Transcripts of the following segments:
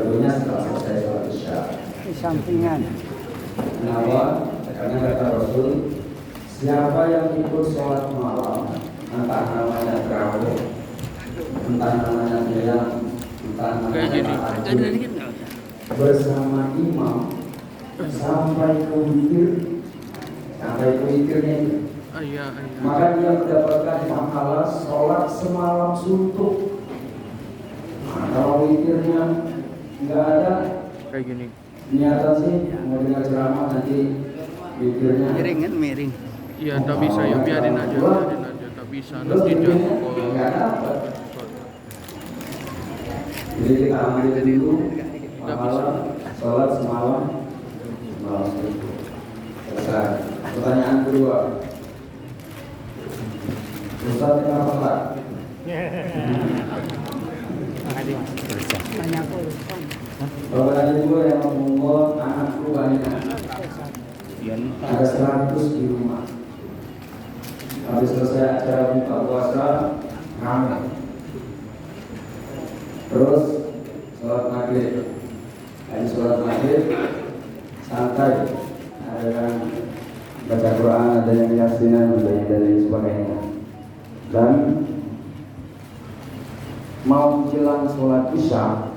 tentunya setelah selesai sholat isya. Di sampingan. Kenapa? Karena kata Rasul, siapa yang ikut sholat malam, entah namanya terawih, entah namanya qiyam, entah namanya tahajud, bersama imam sampai ke witirnya itu, maka dia mendapatkan pahala sholat semalam suntuk. Nah, kalau witirnya nggak ada, kayak gini. niatan sih mau dengar ceramah nanti witirnya Miring kan miring. Iya, tak bisa ya, biarin aja, tak bisa nanti jatuh. nggak dapat. Jadi kita ambil dulu pahala sholat semalam suntuk. Selesai. Pertanyaan kedua, Ustaz kenapa Pak? Banyak urusan. Bapak dan Ibu yang memungkul anakku banyak, ada 100 di rumah. Habis selesai acara buka puasa, ramai. Terus sholat maghrib, habis sholat maghrib santai, ada yang baca Quran, ada yang yasinan, ada yang dari sebagainya. Dan mau jelang sholat isya,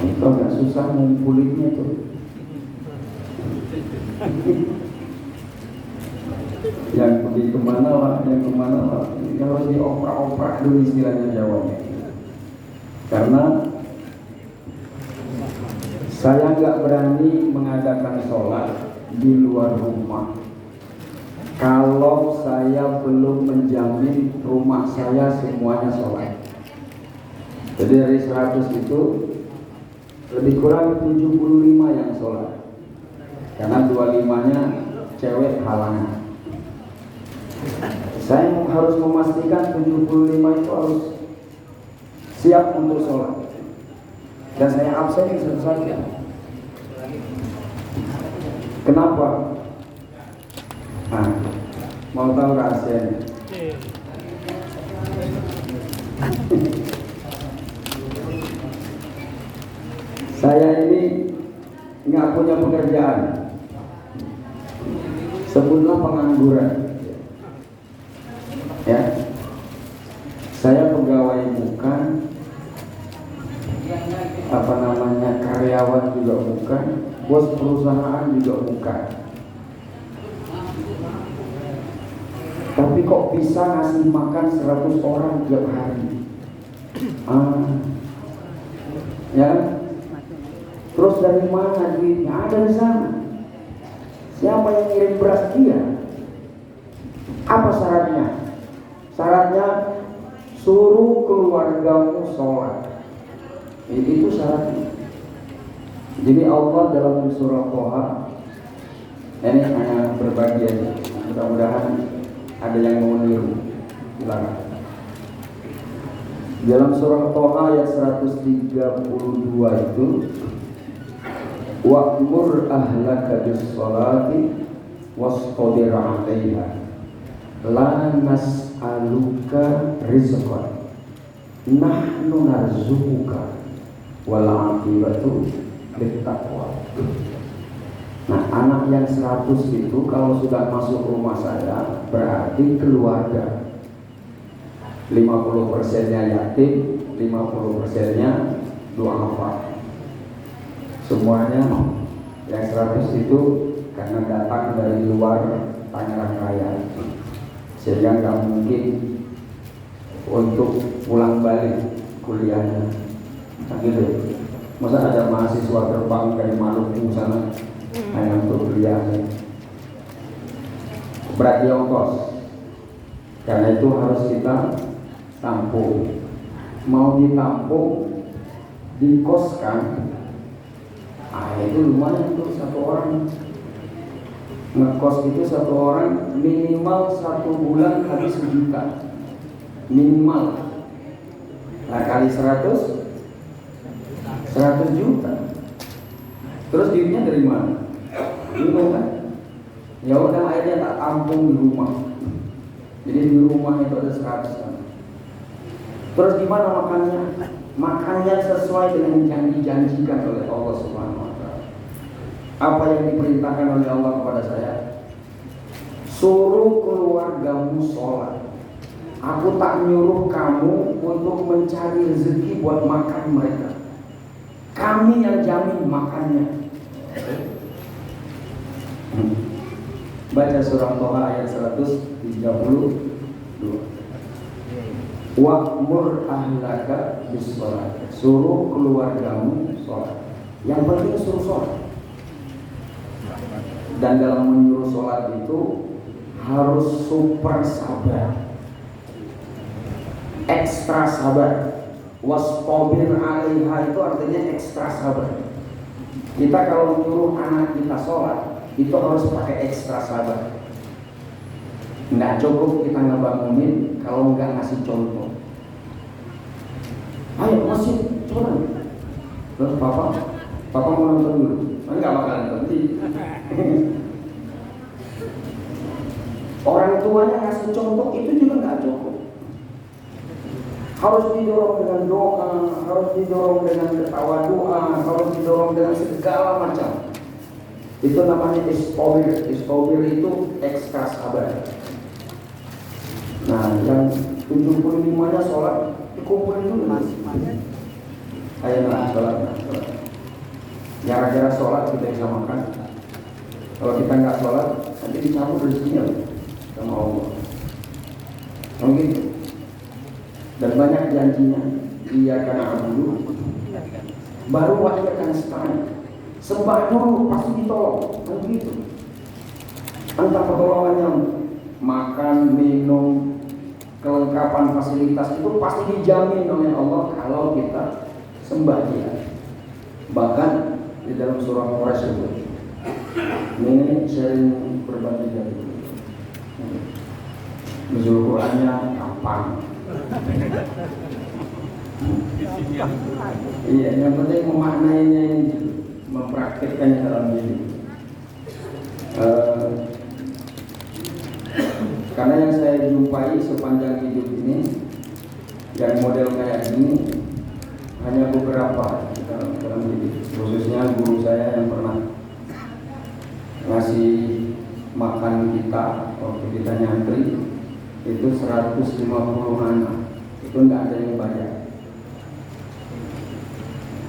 itu agak susah ngumpulinnya tuh. Yang pergi kemana lah, yang kemana lah, ini harus dioprak-oprak dulu istilahnya Jawanya. Karena saya nggak berani mengadakan sholat di luar rumah kalau saya belum menjamin rumah saya semuanya sholat. Jadi dari 100 itu lebih kurang 75 yang sholat, karena 25-nya cewek halangan. Saya harus memastikan 75 itu harus siap untuk sholat, dan saya absen satu saja. Kenapa? Nah, mau tahu rahasianya? Saya ini nggak punya pekerjaan, sebutlah pengangguran. Ya, saya pegawai bukan, karyawan juga bukan, bos perusahaan juga bukan. Tapi kok bisa ngasih makan 100 orang tiap hari? Ya, terus dari mana duitnya? Ada di sana. Siapa yang ngirim beras dia? Apa syaratnya? Syaratnya suruh keluargamu sholat. Itu syaratnya. Jadi Allah dalam surah Toha, ini hanya berbagi aja. Mudah-mudahan ada yang mau niru. Silakan. Dalam surah Toha ayat 132 itu, wa'mur ahlaka bis-sholati wastabir 'alaiha la nas'aluka rizqan nahnu narzuquka wal 'aqibatu lit-taqwa. Nah, anak yang 100 itu kalau sudah masuk rumah saya berarti keluarga. 50%-nya yatim, 50%-nya du'afa. Semuanya yang 100 itu karena datang dari luar Tangerang Raya, sehingga nggak mungkin untuk pulang balik kuliahnya. Nah gitu. Masa ada mahasiswa terbang dari Maluku sana hanya untuk kuliahnya, berat di ongkos. Karena itu harus kita tampung. Mau ditampung, dikoskan, itu lumayan tuh satu orang. Ngekos itu satu orang minimal 1 bulan habis 1 juta minimal. Nah kali 100 juta. Terus duitnya dari mana? Bingung kan? Ya udah akhirnya tak tampung di rumah. Jadi di rumah itu ada 100 kan. Terus gimana makannya? Makannya sesuai dengan yang dijanjikan oleh Allah Subhanahu wa taala. Apa yang diperintahkan oleh Allah kepada saya? Suruh keluargamu sholat. Aku tak nyuruh kamu untuk mencari rezeki buat makan mereka. Kami yang jamin makannya. Baca surah Toha ayat 132. Wa'mur ahlaka bis-sholat. Suruh keluargamu sholat. Yang penting suruh sholat. Dan dalam menyuruh sholat itu harus super sabar, ekstra sabar. Wastabir 'alaiha itu artinya ekstra sabar. Kita kalau menyuruh anak kita sholat itu harus pakai ekstra sabar. Nggak cukup kita ngebangunin kalau nggak ngasih contoh. Ayo masjid, coba. Terus papa mau nonton dulu. Nggak bakalan nanti. Orang tuanya ngasih contoh itu juga nggak cukup. Harus didorong dengan doa, harus didorong dengan ketawa doa, harus didorong dengan segala macam. Itu namanya istobir. Istobir itu ekstra sabar. Nah, yang 75-nya sholat dikumpulin dulu. Ayo sholat. Gara-gara sholat kita bisa makan. Kalau kita nggak sholat, nanti dicabut rezekinya sama Allah. Gitu. Dan banyak janjinya. Iya karena dulu. Baru wahyu akan setengah. Sembah dulu pasti ditolong. Kan gitu. Entah pertolongannya makan, minum, kelengkapan fasilitas itu pasti dijamin oleh Allah kalau kita sembah Dia. Bahkan di dalam surah Quraisy itu ini sering berbagi dari nuzul Qur'annya kapan? Iya, yang penting memaknainya ini, mempraktikkannya dalam diri. Karena yang saya jumpai sepanjang hidup ini, yang model kayak gini hanya beberapa dalam hidup. Khususnya guru saya yang pernah ngasih makan kita waktu kita nyantri itu 150 anak. Itu enggak ada yang bayar,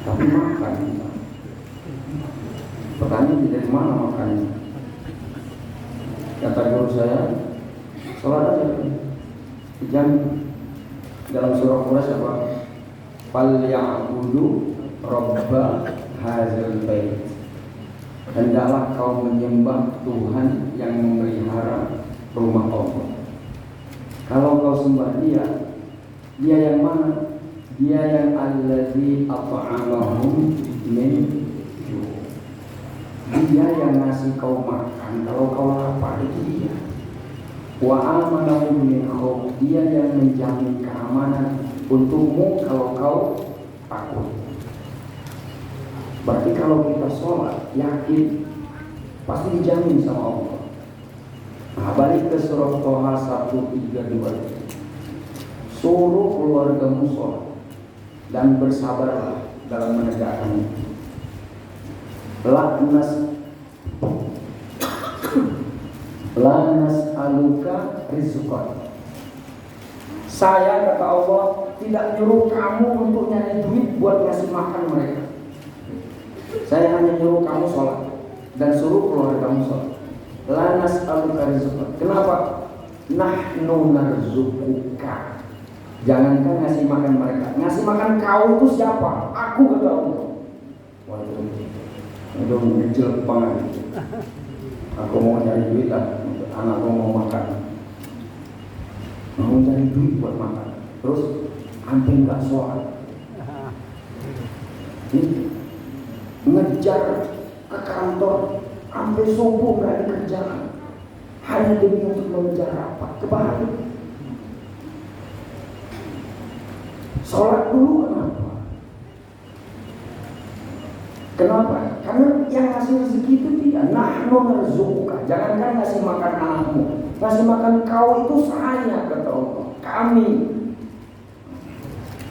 tapi makan. Pertanyaan dari mana makannya? Kata guru saya, sholat aja. Dijamin. Dalam surah Quraisy apa? Falyabudu Rabba hadzal bait. Hendaklah kau menyembah Tuhan yang memelihara rumah Allah. Kalau kau sembah Dia yang mana? Dia yang allazi at'amahum min ju'. Dia yang ngasih kau makan kalau kau lapar, itu Dia. Wa amanahum min khauf. Dia yang menjamin keamanan untukmu kalau kau takut. Berarti kalau kita sholat yakin pasti dijamin sama Allah. Nah, balik ke surah Toha 132. Suruh keluargamu sholat dan bersabarlah dalam menegakkannya. Lanas aluka rizqan. Saya kata Allah tidak nyuruh kamu untuk nyari duit buat ngasih makan mereka. Saya hanya nyuruh kamu sholat dan suruh keluargamu sholat. Lanas aluka rizqan. Kenapa? Nahnu narzuquka. Jangankan ngasih makan mereka, ngasih makan kau itu siapa? Aku kata Allah. Waduh, ngejel banget. Aku mau cari duit lah, anakku mau makan. Mau cari duit buat makan. Terus hampir nggak sholat. Ngejar ke kantor, sampai subuh nggak ada kerjaan. Hanya demi untuk mengejar rapat, kebalik. Sholat dulu kenapa? Kenapa? Karena yang ngasih rezeki itu Dia. Nahnu narzuquka. Jangankan ngasih makan anakmu, ngasih makan kau itu saya kata Allah. Kami.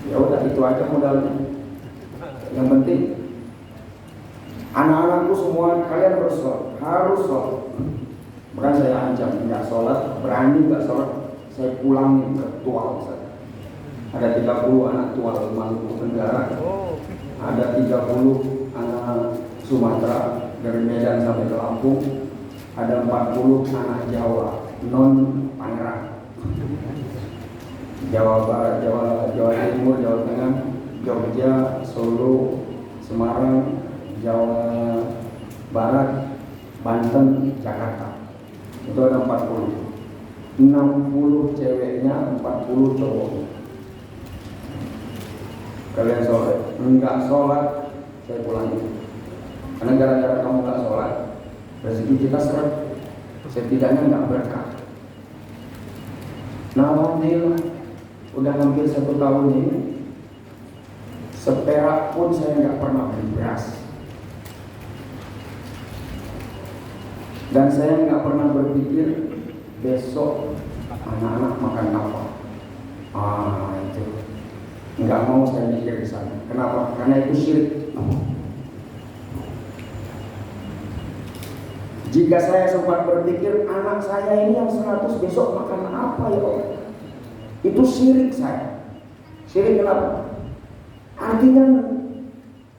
Ya udah itu aja modalnya. Yang penting anak-anakku semua kalian harus sholat. Bukan saya ancam nggak sholat, berani nggak sholat, saya pulangin ke tual saya. Ada 30 anak tual Maluku Tenggara, ada 30 anak Sumatera dari Medan sampai ke Lampung, ada 40 anak Jawa non Tangerang, Jawa Barat, Jawa Timur, Jawa Tengah, Jogja, Solo, Semarang, Jawa Barat, Banten, Jakarta. Itu ada 40. 60 ceweknya, 40 cowoknya. Kalian sholat, enggak sholat, saya pulangi. Karena gara-gara kamu enggak sholat, rezeki kita seret, setidaknya enggak berkah. Nah, alhamdulillah, udah hampir 1 tahun ini, seperak pun saya enggak pernah beli beras. Dan saya enggak pernah berpikir besok anak-anak makan apa. Itu nggak mau saya mikir di sana. Kenapa? Karena itu syirik. Jika saya sempat berpikir anak saya ini yang 100 besok makan apa ya Allah, itu syirik saya. Syirik kenapa? Artinya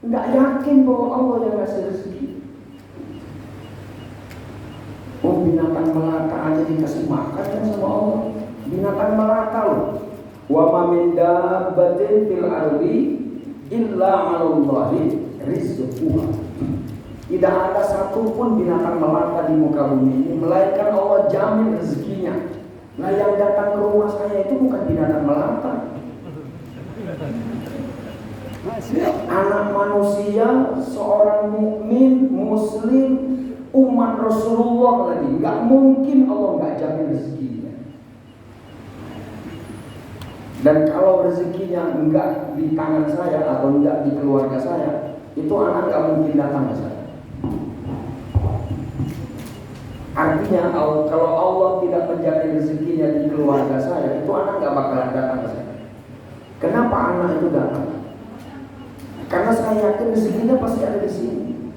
nggak yakin bahwa Allah yang ngasih rezeki. Oh, binatang melata aja dikasih makan kan sama Allah. Binatang melata loh. Wa ma min dabbatin fil ardi illa 'alallahi rizquha. Tidak ada satupun binatang melata di muka bumi ini melainkan Allah jamin rezekinya. Nah, yang datang ke rumah saya itu bukan binatang melata. Anak manusia, seorang mukmin, muslim, umat Rasulullah lagi. Nggak mungkin Allah nggak jamin rezekinya. Dan kalau rezekinya enggak di tangan saya atau enggak di keluarga saya, itu anak enggak mungkin datang ke saya. Artinya kalau Allah tidak menjamin rezekinya di keluarga saya, itu anak enggak bakalan datang ke saya. Kenapa anak itu datang? Karena saya yakin rezekinya pasti ada di sini.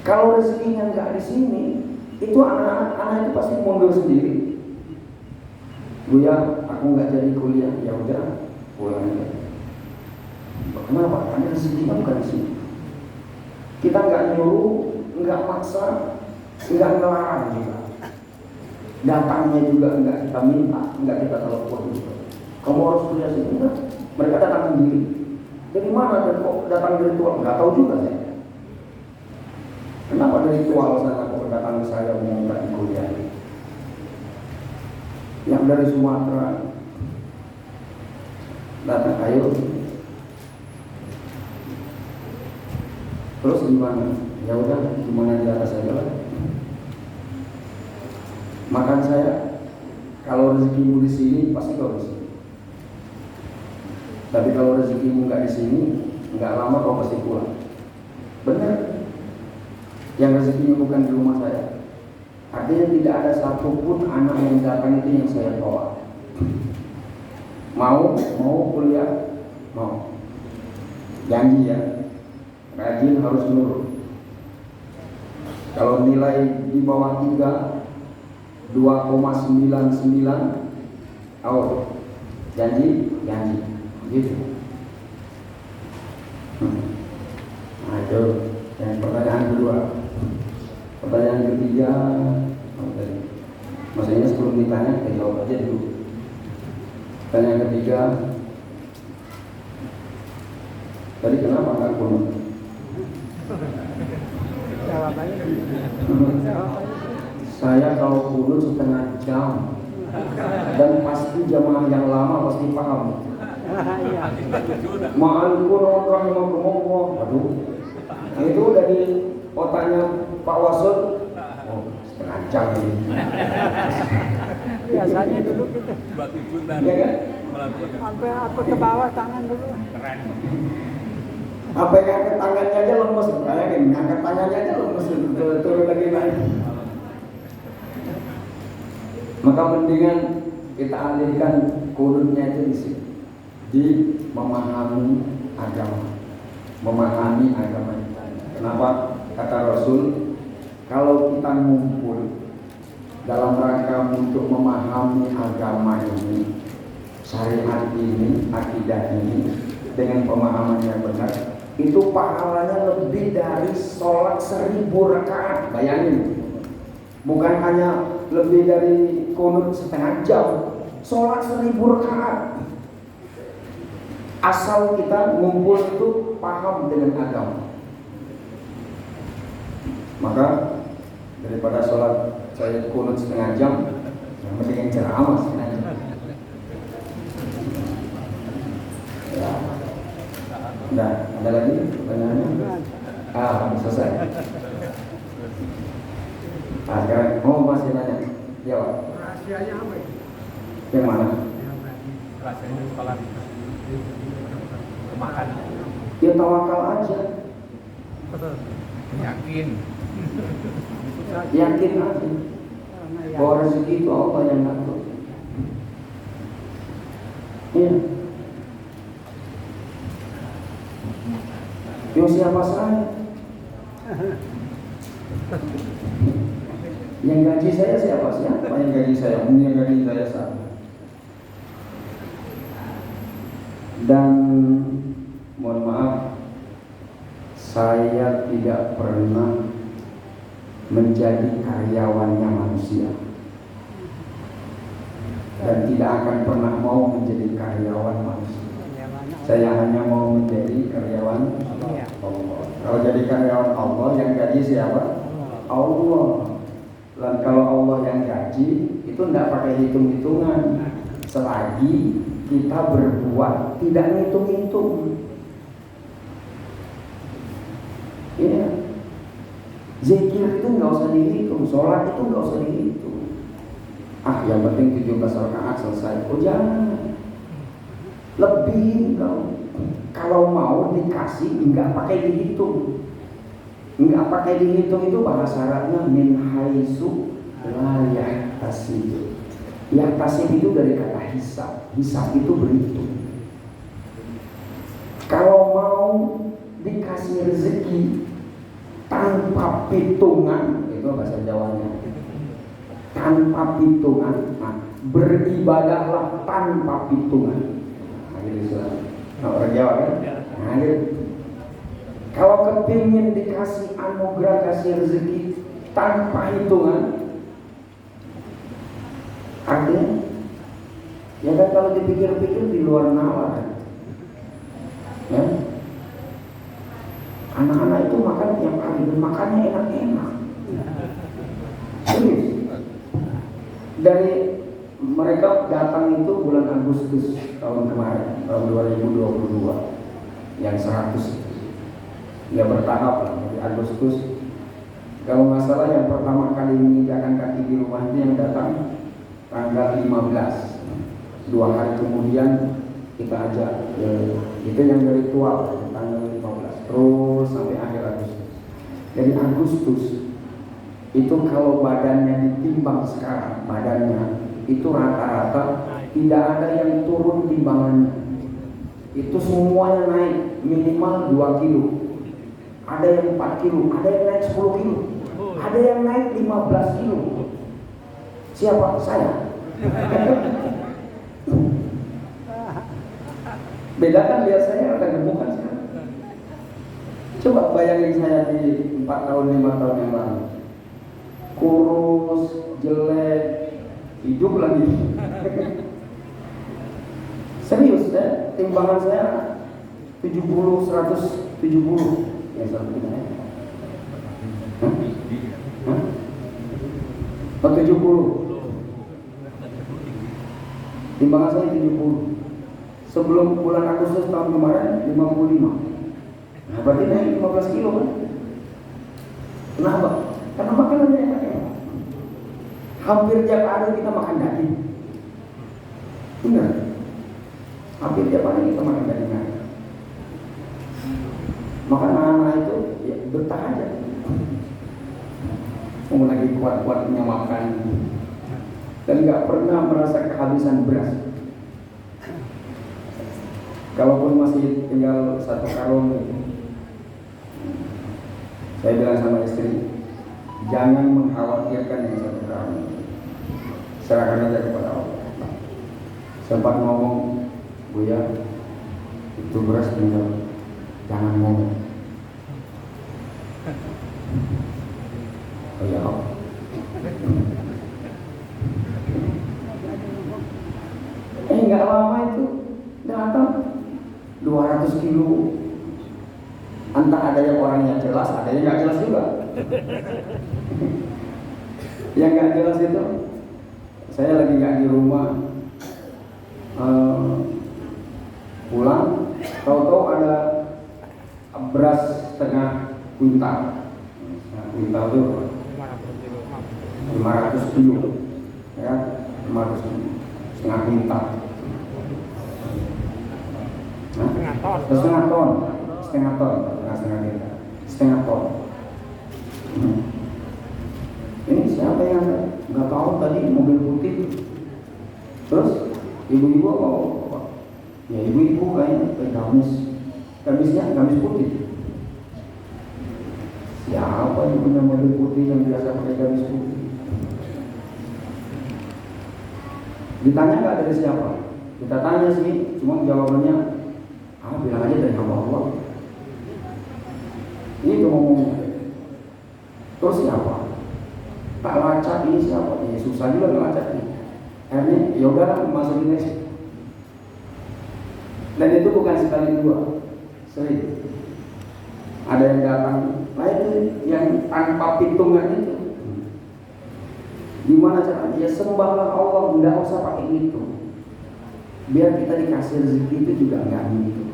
Kalau rezekinya enggak di sini, itu anak itu pasti mundur sendiri. Buya, aku nggak jadi kuliah, ya udah pulang aja. Kenapa? Karena rezekinya bukan di sini. Kita nggak nyuruh, nggak maksa, nggak ngelarang juga. Datangnya juga nggak kita minta, nggak kita telepon juga. Kamu harus kuliah sini, enggak. Mereka datang sendiri. Dari mana dan kok datang dari ritual? Nggak tahu juga saya. Kenapa dari ritual sana kok datang ke saya mau minta di kuliah? Yang dari Sumatera datang, ayo. Terus gimana? Ya udah, gimana di atas aja lah. Makan saya, kalau rezekimu di sini pasti kau di sini. Tapi kalau rezekimu nggak di sini, nggak lama kau pasti pulang. Benar? Yang rezekinya bukan di rumah saya. Artinya tidak ada satupun anak yang datang itu yang saya tolak. Mau kuliah, mau. Janji ya, rajin harus nurut. Kalau nilai di bawah 3, 2,99, janji, gitu. Nah itu yang pertanyaan kedua. Pertanyaan ketiga, maksudnya sebelum ditanya, kita jawab aja dulu. Pertanyaan ketiga, tadi kenapa nggak kunut? Saya kalau kunut setengah jam, dan pasti jamaah yang lama pasti paham. Ma'al kunut rahimahumullah. Waduh, itu dari otaknya Pak Wasud, setengah jam ini. Biasanya dulu gitu. Iya kan? Sampai aku ke bawah tangan dulu. Apa yang angkat tangannya aja lemes, bayangin, angkat tangannya aja lemes, turun lagi naik. Maka mendingan kita alihkan kunutnya itu di sini. di memahami agama. Memahami agama kita. Kenapa? Kata Rasul, kalau kita ngumpul dalam rangka untuk memahami agama ini, syariat ini, akidah ini dengan pemahaman yang benar, itu pahalanya lebih dari sholat 1000 rakaat. Bayangin, bukan hanya lebih dari qunut setengah jam, sholat 1000 rakaat. Asal kita ngumpul itu paham dengan agama. Maka daripada sholat saya qunut setengah jam, yang penting yang ceramah setengah jam. Ya. Nah, ada lagi pertanyaannya? Selesai. Sekarang masih nanya. Jawab. Rahasianya apa itu? Yang mana? Rasanya sholat makan Ya tawakal aja. yakin Yakin aja bahwa rezeki itu Allah yang ngatur. Iya. Yo siapa saya? Yang gaji saya siapa? Siapa yang gaji saya? Yang gaji saya siapa? Dan mohon maaf, saya tidak pernah menjadi karyawannya manusia dan tidak akan pernah mau menjadi karyawan manusia. Saya hanya mau menjadi karyawan Allah. Kalau jadi karyawan Allah, yang gaji siapa? Allah. Dan kalau Allah yang gaji, itu tidak pakai hitung-hitungan. Selagi kita berbuat tidak ngitung-ngitung. Ya, zikir itu nggak usah dihitung, sholat itu nggak usah dihitung. Yang penting 17 rakaat selesai. Oh jangan, lebih kalau mau dikasih nggak pakai dihitung. Nggak pakai dihitung itu bahasa Arabnya min haitsu la yahtasib. Yahtasib itu dari kata hisab. Hisab itu berhitung. Kalau mau dikasih rezeki tanpa hitungan, itu bahasa Jawanya, tanpa hitungan, beribadahlah tanpa hitungan. Orang Jawa kan? Kalau kepingin dikasih anugerah, kasih rezeki tanpa hitungan, artinya ya kan, kalau dipikir-pikir di luar nalar kan? Ya, anak-anak itu makan tiap hari dan makannya enak-enak. Serius. Dari mereka datang itu bulan Agustus tahun kemarin, tahun 2022, yang 100. Ya bertahap lah, dari Agustus. Kalau nggak salah yang pertama kali menginjakkan kaki di rumahnya yang datang tanggal 15. 2 hari kemudian kita ajak, itu yang dari ritual tanggal 15 terus sampai akhir Agustus. Jadi Agustus itu kalau badannya ditimbang sekarang, badannya itu rata-rata tidak ada yang turun timbangannya. Itu semuanya naik minimal 2 kilo. Ada yang 4 kilo, ada yang naik 10 kilo, ada yang naik 15 kilo. Siapa? Saya. Beda kan, lihat saya ada gemukan sekarang. Coba bayangin saya di 4 tahun 5 tahun yang lalu, kurus, jelek, hidup lagi. Serius ya, timbangan saya 70, 170. Ya, 170. Oh, 70. Timbangan saya 70. Sebelum bulan Agustus tahun kemarin 55. Nah, berarti naik 15 kilo kan? Kenapa? Karena makanannya enak-enak. Hampir tiap hari kita makan daging. Benar. Hampir tiap hari kita makan daging. Maka anak-anak itu ya betah aja. Mau lagi kuat-kuatnya makan dan nggak pernah merasa kehabisan beras. masih tinggal 1 karung gitu. Saya bilang sama istri, jangan mengkhawatirkan yang 1 karung, serahkan aja kepada Allah. Sempat ngomong, Buya, itu beras tinggal, jangan ngomong. Oh ya Allah. Nggak lama itu datang 200 kilo. Entah ada yang orangnya jelas, ada yang nggak jelas juga. Yang nggak jelas itu, saya lagi nggak di rumah, pulang, tahu-tahu ada beras setengah kuintal. Kuintal itu 500 kilo, ya, 500 kilo, setengah kuintal. Setengah ton. Ini siapa yang nggak tahu tadi mobil putih? Terus ibu-ibu mau, ya ibu-ibu kayaknya pakai gamis putih. Siapa yang punya mobil putih yang biasa pakai gamis putih? Ditanya nggak dari siapa? Kita tanya sih, cuma jawabannya, bilang aja dari hamba Allah. Itu ngomongnya. Terus siapa? Tak lacak ini siapa? Ya susah juga ngelacaknya. Akhirnya yaudah masukin aja. Dan itu bukan sekali dua, sering. Ada yang datang, lain yang tanpa hitungan itu. Gimana caranya? Ya sembahlah Allah, nggak usah pakai itu. Biar kita dikasih rezeki itu juga nggak gitu.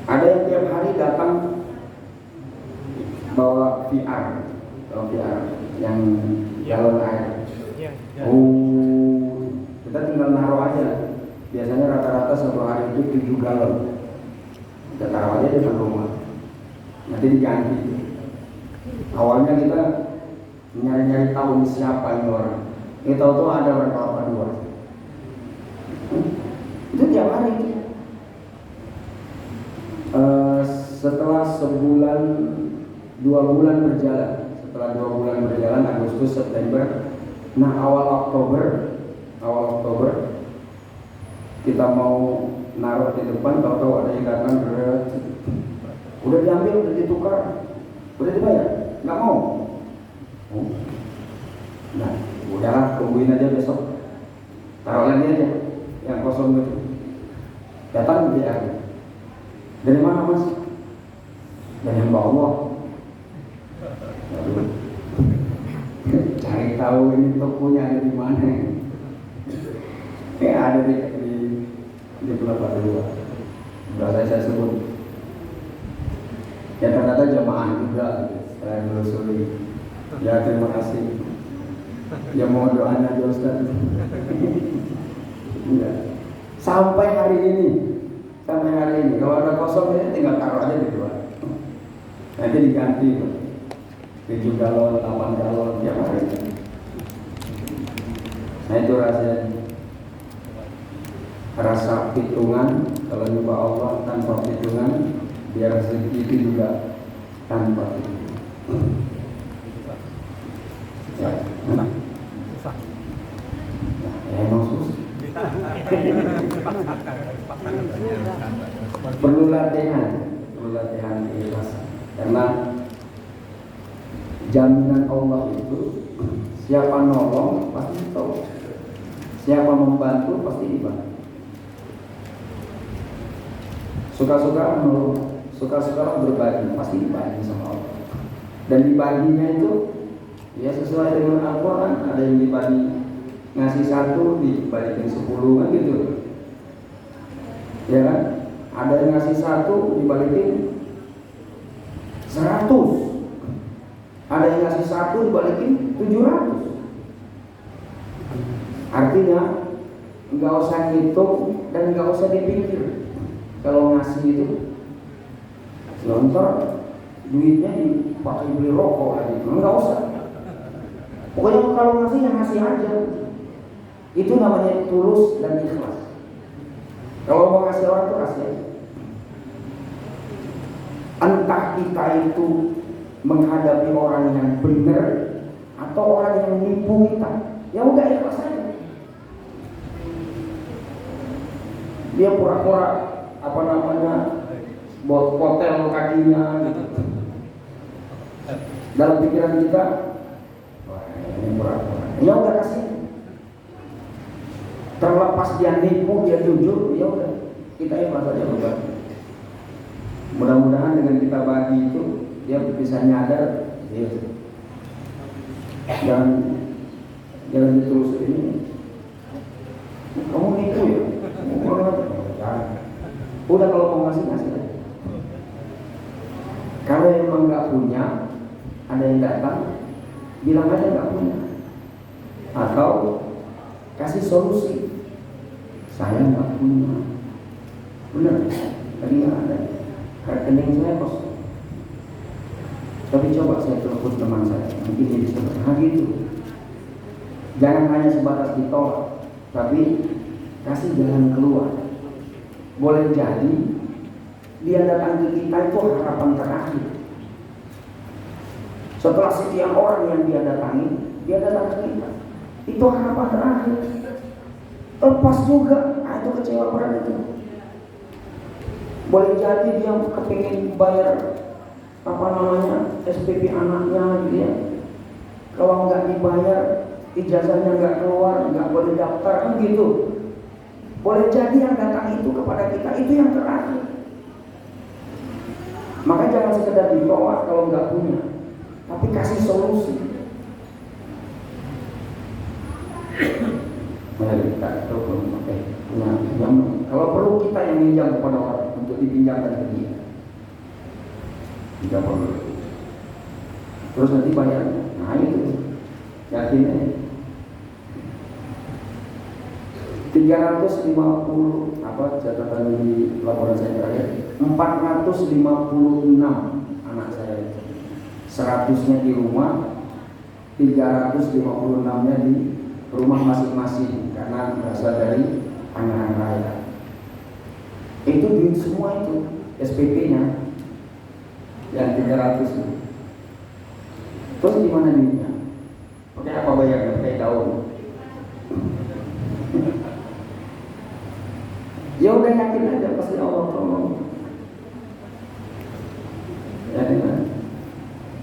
Ada yang tiap hari datang bawa VR yang galon air. Oh, kita tinggal naruh aja. Biasanya rata-rata 1 hari itu 7 galon. Kita taruh aja di depan rumah. Nanti diganti. Awalnya kita nyari-nyari tahu siapa ini orang. Ini tahu-tahu ada berapa dua. Itu tiap hari. Setelah 2 bulan berjalan, Agustus, September, nah awal Oktober kita mau naruh di depan, tahu-tahu ada yang datang, udah diambil, udah ditukar, udah dibayar, nggak mau. Nah, udahlah, tungguin aja besok, taruh lagi aja yang kosong itu. Datang dia, dari mana mas? Dari hamba Allah. Cari tahu ini tokonya ada di mana. Ada di Pulau Padua. Sudah saya sebut. Ya ternyata jamaah juga. Saya menelusuri. Ya terima kasih. Ya mohon doanya aja Ustaz. Ya. Sampai hari ini. Kalau ada kosong ini tinggal taruh aja di luar. Nanti diganti 7 galon, 8 galon tiap hari. Nah itu rasa hitungan. Kalau nyembah Allah tanpa hitungan, biar rezeki itu juga tanpa hitungan. Ya, emang susah. Perlu latihan ikhlas. Karena jaminan Allah itu, siapa nolong pasti tahu, siapa membantu pasti dibantu. Suka-suka nolong, suka-suka berbagi pasti dibagi sama Allah. Dan dibaginya itu ya sesuai dengan Al-Quran. Ada yang dibagi ngasih 1 dibalikin 10 kan gitu, ya kan? Ada yang ngasih 1 dibalikin 100, ada yang ngasih 1 dibalikin 700. Artinya nggak usah ngitung dan nggak usah dipikir. Kalau ngasih itu lontar duitnya dipakai beli rokok lagi, nggak usah. Pokoknya kalau ngasih ya ngasih aja. Itu namanya tulus dan ikhlas. Kalau mau kasih orang itu kasih aja. Entah kita itu menghadapi orang yang benar atau orang yang menipu kita, ya udah ikhlas aja. Dia pura-pura apa namanya buat hotel kakinya gitu. Dalam pikiran kita, wah ini pura-pura. Ya udah kasih. Terlepas dia nipu, dia jujur, ya udah kita ikhlas aja udah. Mudah-mudahan dengan kita bagi itu dia bisa nyadar, gitu. Jangan ditelusuri ini. Kamu nipu ya? Udah kalau mau ngasih aja. Kalau emang nggak punya, ada yang datang, bilang aja nggak punya. Atau kasih solusi. Saya nggak punya. Benar, tadi nggak ada. Rekening saya kosong. Tapi coba saya telepon teman saya, mungkin dia bisa gitu. Jangan hanya sebatas ditolak, tapi kasih jalan keluar. Boleh jadi dia datang ke kita itu harapan terakhir. Setelah sekian orang yang dia datangi, dia datang ke kita. Itu harapan terakhir. Lepas juga, itu kecewa berat itu. Boleh jadi dia kepingin bayar apa namanya SPP anaknya gitu ya. Kalau nggak dibayar, ijazahnya nggak keluar, nggak boleh daftar kan gitu. Boleh jadi yang datang itu kepada kita itu yang terakhir. Maka jangan sekedar ditolak kalau nggak punya, tapi kasih solusi. Mari kita coba pakai pinjam. Kalau perlu kita yang pinjam kepada orang untuk dipinjamkan ke dia. Tidak perlu. Terus nanti bayar. Nah itu yakin aja. 350 apa catatan di laporan saya terakhir 456 anak saya itu 100-nya di rumah 356-nya di rumah masing-masing karena berasal dari anggaran raya. Itu duit semua itu SPP-nya yang 300 itu. Terus gimana duitnya? Pakai apa bayarnya? Pakai daun. Ya udah yakin aja pasti Allah tolong. Ya kan?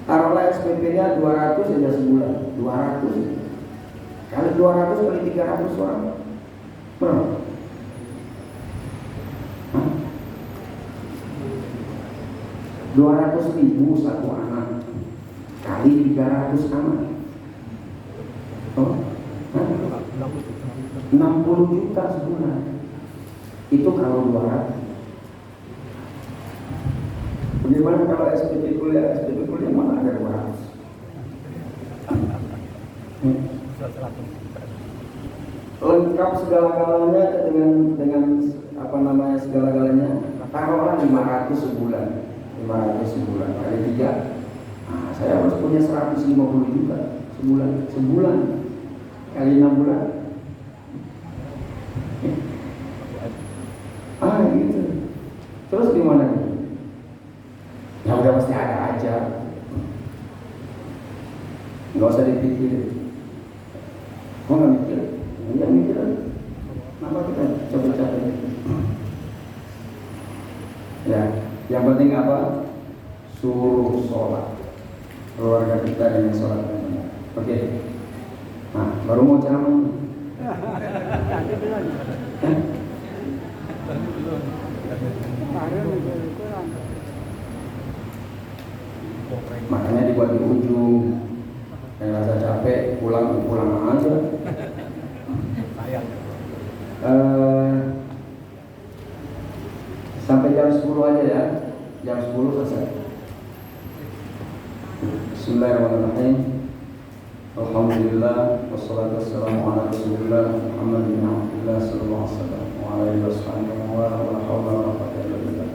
Taruhlah SPP-nya 200 aja sebulan. 200. Kali 200 kali 300 orang. Berapa? Hah? 200.000 satu anak kali 300 anak. Oh? Hah? 60 juta sebulan. Itu kalau 200. Bagaimana kalau SPP kuliah mana ada 200? Lengkap segala-galanya dengan apa namanya segala-galanya. Taruhlah 500 sebulan. 500 sebulan kali 3. Nah, saya harus punya 150 juta sebulan kali 6 bulan. Gitu. Terus gimana nih? Ya udah pasti ada aja. Nggak usah dipikir. Kok nggak mikir? Ya mikir. Kenapa kita capek-capek? Ya, yang penting apa? Suruh sholat. Keluarga kita dengan sholat yang benar. Oke. Nah, baru mau ceramah. Makanya dibuat di ujung. Yang rasa capek pulang aja. Sampai jam 10 aja ya. Jam 10 selesai. Bismillahirrahmanirrahim. Alhamdulillah wassalatu wassalamu ala Rasulillah Muhammad bin Abdullah sallallahu alaihi wasallam wa ala alihi wasallam wa la haula wa la quwwata illa billah.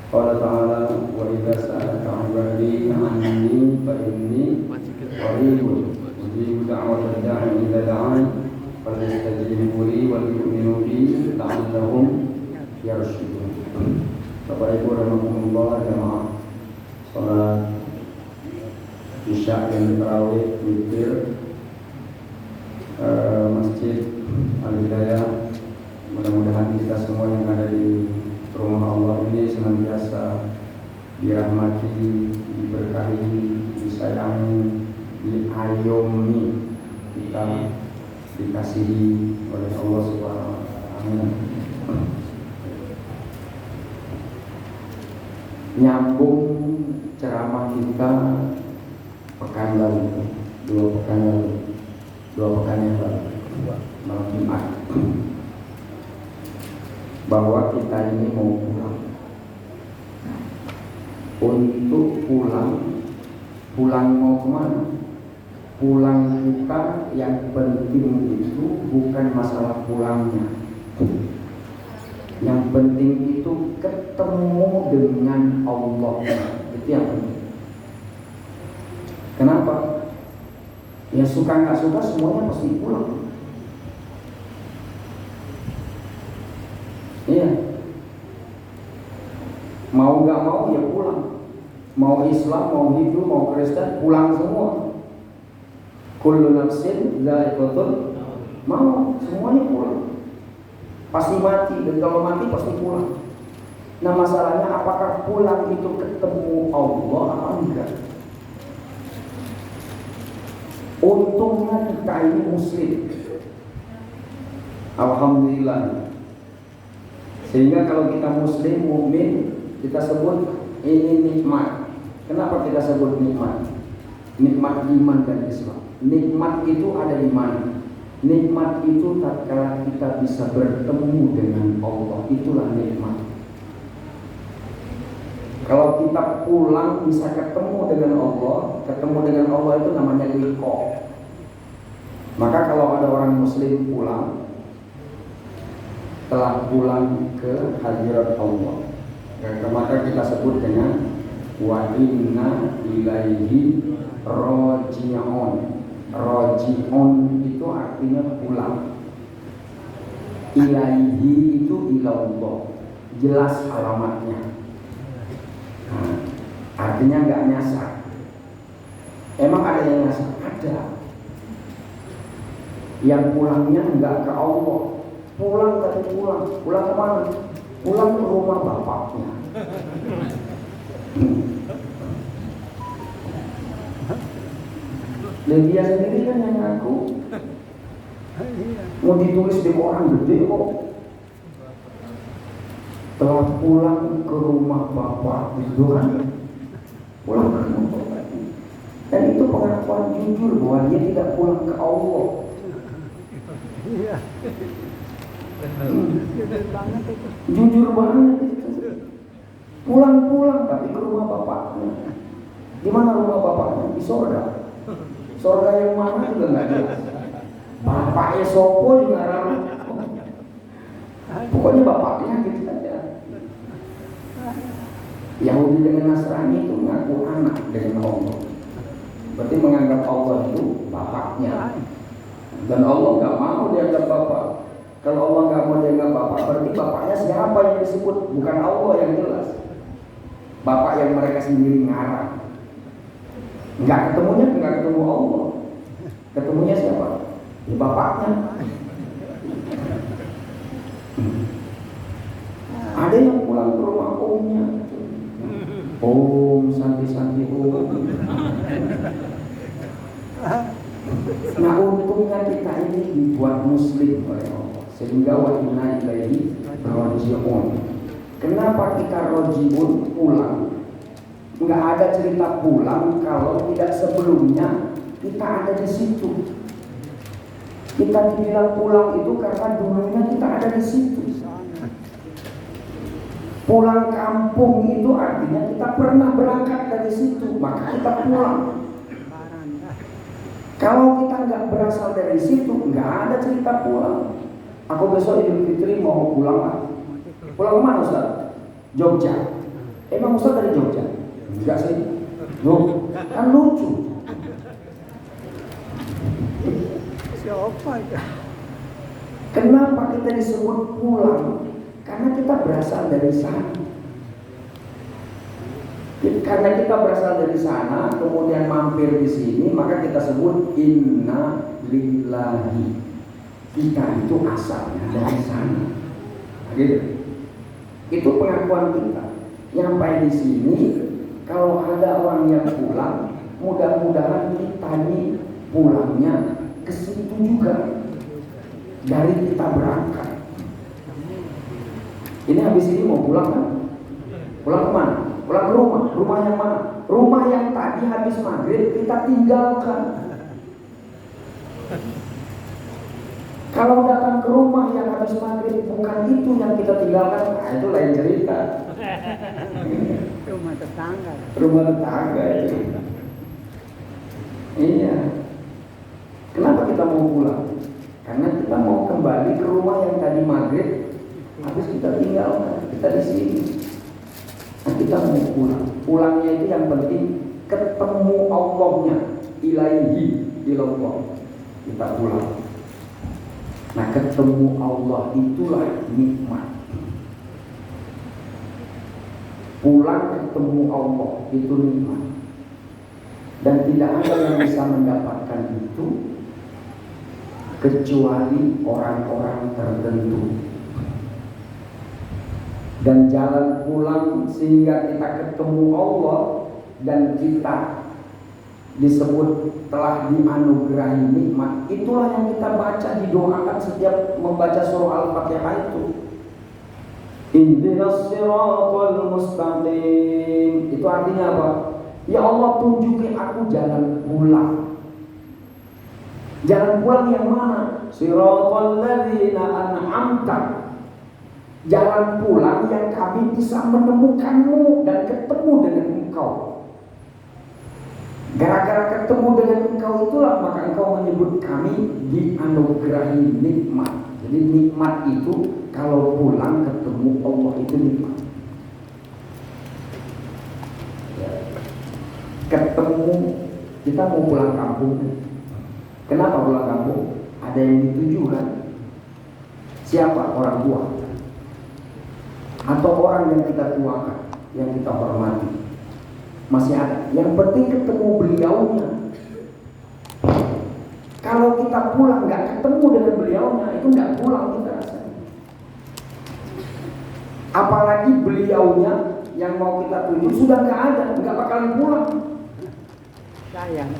Qala ta'ala wa idza sa'alaka 'ibadi 'anni fa inni qaribun ujibu da'wata da'i idza da'an falyastajib rasyidun. Bapak Ibu rahimakumullah, jamaah salat Isya dan tarawih witir Masjid Al-Hidayah. Mudah-mudahan kita semua yang ada di rumah Allah ini senantiasa dirahmati, diberkahi, disayangi, diayomi, kita dikasihi oleh Allah Subhanahu wa Ta'ala. Amin. Nyambung ceramah kita pekan lalu, dua pekan yang lalu, malam Jumat, bahwa kita ini mau pulang. Untuk pulang mau kemana? Pulang kita yang penting itu bukan masalah pulangnya. Yang penting itu ketemu dengan Allah. Itu yang penting. Kenapa? Ya suka nggak suka semuanya pasti pulang. Iya. Mau nggak mau ya pulang. Mau Islam, mau Hindu, mau Kristen, pulang semua. Kullu nafsin dha'iqatul maut, semuanya pulang. Pasti mati, dan kalau mati pasti pulang. Nah masalahnya apakah pulang itu ketemu Allah apa enggak? Untungnya kita ini muslim, alhamdulillah. Sehingga kalau kita muslim, mukmin, kita sebut ini nikmat. Kenapa kita sebut nikmat? Nikmat iman dan Islam. Nikmat itu ada di mana? Nikmat itu tatkala kita bisa bertemu dengan Allah, itulah nikmat. Kalau kita pulang bisa ketemu dengan Allah, ketemu dengan Allah itu namanya liqa. Maka kalau ada orang muslim pulang, telah pulang ke hadirat Allah, maka kita sebut dengan wa inna ilaihi raji'un. Raji'un itu artinya pulang. Ilaihi itu ilallah, jelas alamatnya. Nah, artinya nggak nyasar. Emang ada yang nyasar? Ada. Yang pulangnya nggak ke Allah. Pulang kemana? Pulang ke rumah bapaknya. Dan dia sendiri kan yang ngaku mau ditulis di koran gede kok. Telah pulang ke rumah bapak itu kan. Pulang ke rumah bapak. Dan itu pengakuan jujur bahwa dia tidak pulang ke Allah. Jujur banget itu. Pulang tapi ke rumah bapaknya. Di mana rumah bapaknya? Di surga. Surga yang mana juga nggak jelas. Bapaknya sopo juga ramah. Pokoknya bapaknya gitu saja. Yahudi dengan Nasrani itu mengaku anak dengan Allah. Berarti menganggap Allah itu bapaknya. Dan Allah nggak mau dianggap bapak. Kalau Allah nggak mau dianggap bapak, berarti bapaknya siapa yang disebut? Bukan Allah yang jelas. Bapak yang mereka sendiri ngarang. Nggak ketemu Allah. Ketemunya siapa? Ya bapaknya. Ada yang pulang ke rumah omnya. Om, santi om. Nah untungnya kita ini dibuat muslim oleh Allah. Sehingga wa inna ilaihi raji'un. Kenapa kita raji'un, pulang? Nggak ada cerita pulang kalau tidak sebelumnya kita ada di situ. Kita dibilang pulang itu karena dulunya kita ada di situ. Pulang kampung itu artinya kita pernah berangkat dari situ, maka kita pulang. Kalau kita nggak berasal dari situ, nggak ada cerita pulang. Aku besok Idul Fitri mau pulang lah. Pulang kemana Ustaz? Jogja. Emang Ustaz dari Jogja? Enggak sih. Loh, kan lucu. Siapa itu? Kenapa kita disebut pulang? Karena kita berasal dari sana. Karena kita berasal dari sana, kemudian mampir di sini, maka kita sebut inna lillahi. Kita itu asalnya dari sana. Gitu. Itu pengakuan kita. Nyampai di sini, kalau ada orang yang pulang, mudah-mudahan kita ini pulangnya ke situ juga. Dari kita berangkat. Ini habis ini mau pulang kan? Pulang kemana? Pulang ke rumah. Rumah yang mana? Rumah yang tadi habis maghrib kita tinggalkan. Kalau datang ke rumah yang habis maghrib bukan itu yang kita tinggalkan, nah itu lain cerita. Rumah tetangga. Rumah tetangga itu. Iya. Kenapa kita mau pulang? Karena kita mau kembali ke rumah yang tadi maghrib habis kita tinggalkan. Kita di sini. Nah, kita mau pulang. Pulangnya itu yang penting ketemu Allahnya, ilaihi ilallah. Kita pulang. Nah, ketemu Allah itulah nikmat. Pulang ketemu Allah itu nikmat. Dan tidak ada yang bisa mendapatkan itu kecuali orang-orang tertentu. Dan jalan pulang sehingga kita ketemu Allah dan kita disebut telah dianugerahi nikmat, itulah yang kita baca, didoakan setiap membaca surah Al-Fatihah itu. Ihdinas siratal mustaqim. Itu artinya apa? Ya Allah, tunjukin aku jalan pulang. Jalan pulang yang mana? Siratal ladzina an'amta. Jalan pulang yang kami bisa menemukanmu dan ketemu dengan engkau. Gara-gara ketemu dengan engkau itulah maka engkau menyebut kami dianugerahi nikmat. Jadi nikmat itu kalau pulang ketemu Allah itu nikmat. Ketemu, kita mau pulang kampung. Kenapa pulang kampung? Ada yang dituju kan? Siapa? Orang tua atau orang yang kita tuakan, yang kita hormati. Masih ada. Yang penting ketemu beliaunya. Kalau kita pulang nggak ketemu dengan beliaunya, itu nggak pulang kita rasanya. Apalagi beliaunya yang mau kita tuju sudah nggak ada, nggak bakalan pulang. Sayang.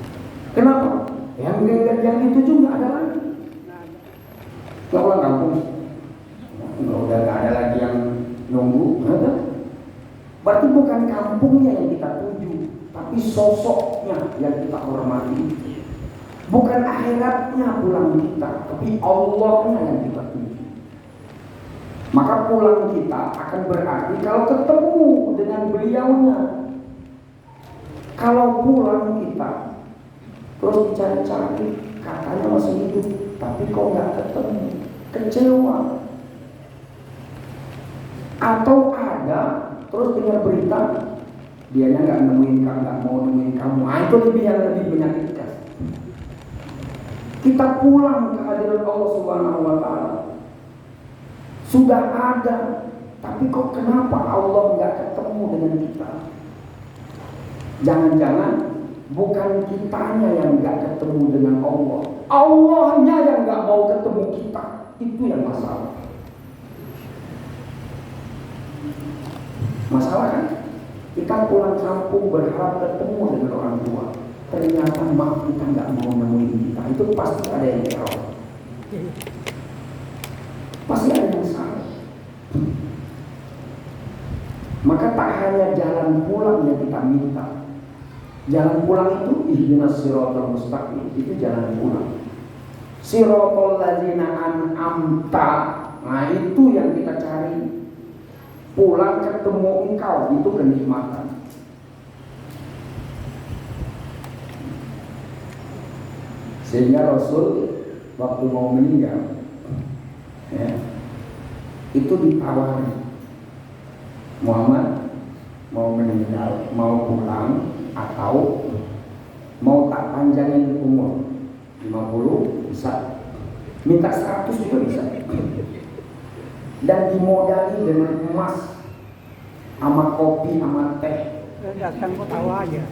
Kenapa? Yang dituju nggak ada lagi. Nggak pulang kampung. Udah nggak ada lagi yang nunggu. Berarti bukan kampungnya yang kita tuju, tapi sosoknya yang kita hormati. Bukan akhiratnya pulang kita, tapi Allahnya yang kita tuju. Maka pulang kita akan berarti kalau ketemu dengan beliaunya. Kalau pulang kita terus dicari-cari, katanya masih hidup, tapi kok nggak ketemu, kecewa. Atau ada terus dengar berita dianya nggak nemuin kamu, nggak mau nemuin kamu. Nah, itu lebih menyakitkan. Kita pulang ke hadirat Allah Subhanahu Wa Taala sudah ada, tapi kok kenapa Allah nggak ketemu dengan kita? Jangan-jangan bukan kitanya yang nggak ketemu dengan Allah, Allahnya yang nggak mau ketemu kita. Itu yang masalah. Masalah kan? Kita pulang kampung berharap ketemu dengan orang tua. Ternyata maaf kita nggak mau nemuin kita. Itu pasti ada yang error. Pasti ada yang salah. Maka tak hanya jalan pulang yang kita minta. Jalan pulang itu ihdinas siratal mustaqim, itu jalan pulang. Siratal ladzina an'amta. Nah, itu yang kita cari. Pulang ketemu engkau, itu kenikmatan. Sehingga Rasul waktu mau meninggal, ya, itu ditawari, Muhammad mau meninggal, mau pulang, atau mau tak panjangin umur 50 bisa, minta 100 juga bisa. dan dimodali dengan emas, sama kopi, sama teh. Datang kok tahu aja.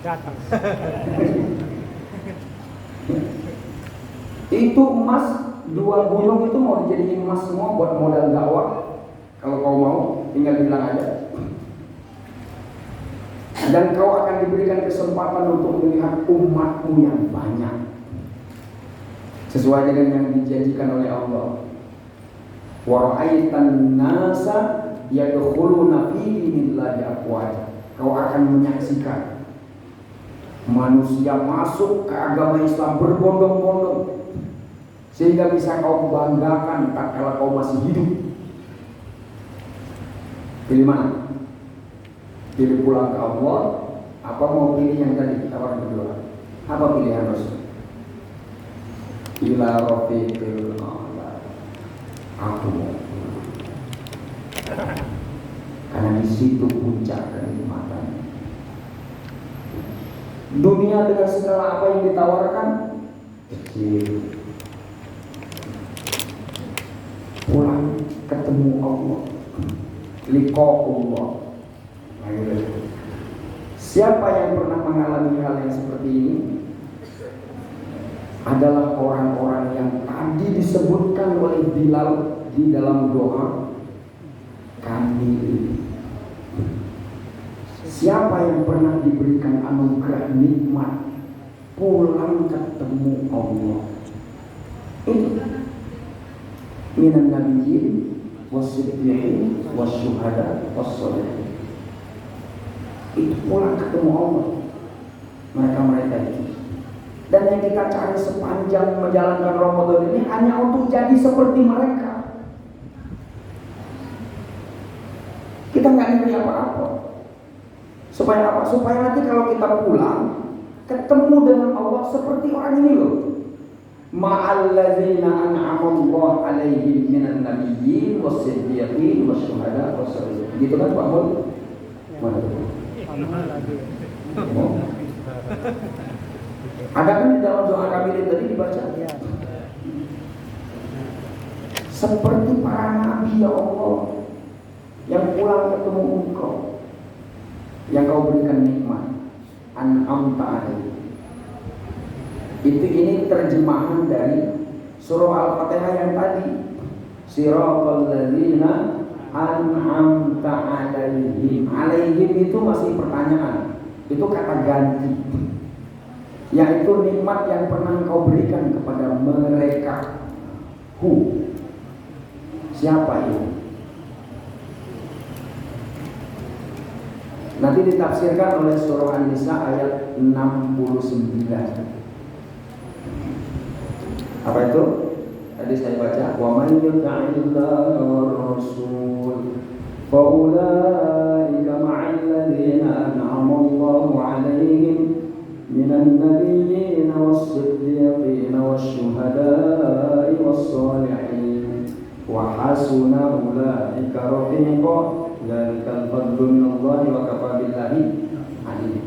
Datang. Itu emas 2 gunung itu mau dijadiin emas semua buat modal dakwah. Kalau kau mau, tinggal bilang aja. Dan kau akan diberikan kesempatan untuk melihat umatmu yang banyak, sesuai dengan yang dijanjikan oleh Allah. Wa ra'aitan nasa yadkhuluna fi dinillahi afwaja. Kau akan menyaksikan manusia masuk ke agama Islam berbondong-bondong, sehingga bisa kau banggakan tak kala kau masih hidup. Pilih mana? Pilih pulang ke Allah, apa mau pilih yang tadi tawaran kedua? Apa pilihan Rasul? Ila rafiqil a'la. Aku mau, karena di situ puncak kenikmatan. Dunia dengan segala apa yang ditawarkan kecil. Pulang ketemu Allah, liqa'ullah. Siapa yang pernah mengalami hal yang seperti ini adalah orang-orang yang tadi disebutkan oleh Bilal di dalam doa kami. Siapa yang pernah diberikan anugerah nikmat pulang ketemu Allah, itu minan nabiyyin wasiddiqin wasyuhada wassalihin. Itu pulang ketemu Allah, mereka itu. Dan yang kita cari sepanjang menjalankan Ramadan ini hanya untuk jadi seperti mereka. Kita nggak nyari apa-apa. Supaya apa? Supaya nanti kalau kita pulang ketemu dengan Allah seperti orang ini loh. Ma'alladzina an'amallahu 'alaihim minan nabiyyin was-siddiqin wasyuhada was-shalihin. Gitu kan Pak Mul? Mana tuh? Oh. Ada kan di dalam doa kami tadi dibaca ya. Seperti para nabi ya Allah yang pulang ketemu Engkau, yang Kau berikan nikmat, an'amta alaihim. Ini terjemahan dari surah Al-Fatihah yang tadi. Siratal ladzina an'amta alaihim. Alaihim itu masih pertanyaan. Itu kata ganti. Yaitu nikmat yang pernah Engkau berikan kepada mereka. Siapa itu? Nanti ditafsirkan oleh surah An-Nisa ayat 69. Apa itu? Tadi saya baca, wa man yuti'illaha war rasul fa ulaika ma'al ladzina an'ama Allahu 'alaihim minan nabiyyin was-siddiqin wasyuhada'i was-shalihin wa hasuna ulaika rafiqa dzalikal fadlu minallahi wa kafa billahi alim.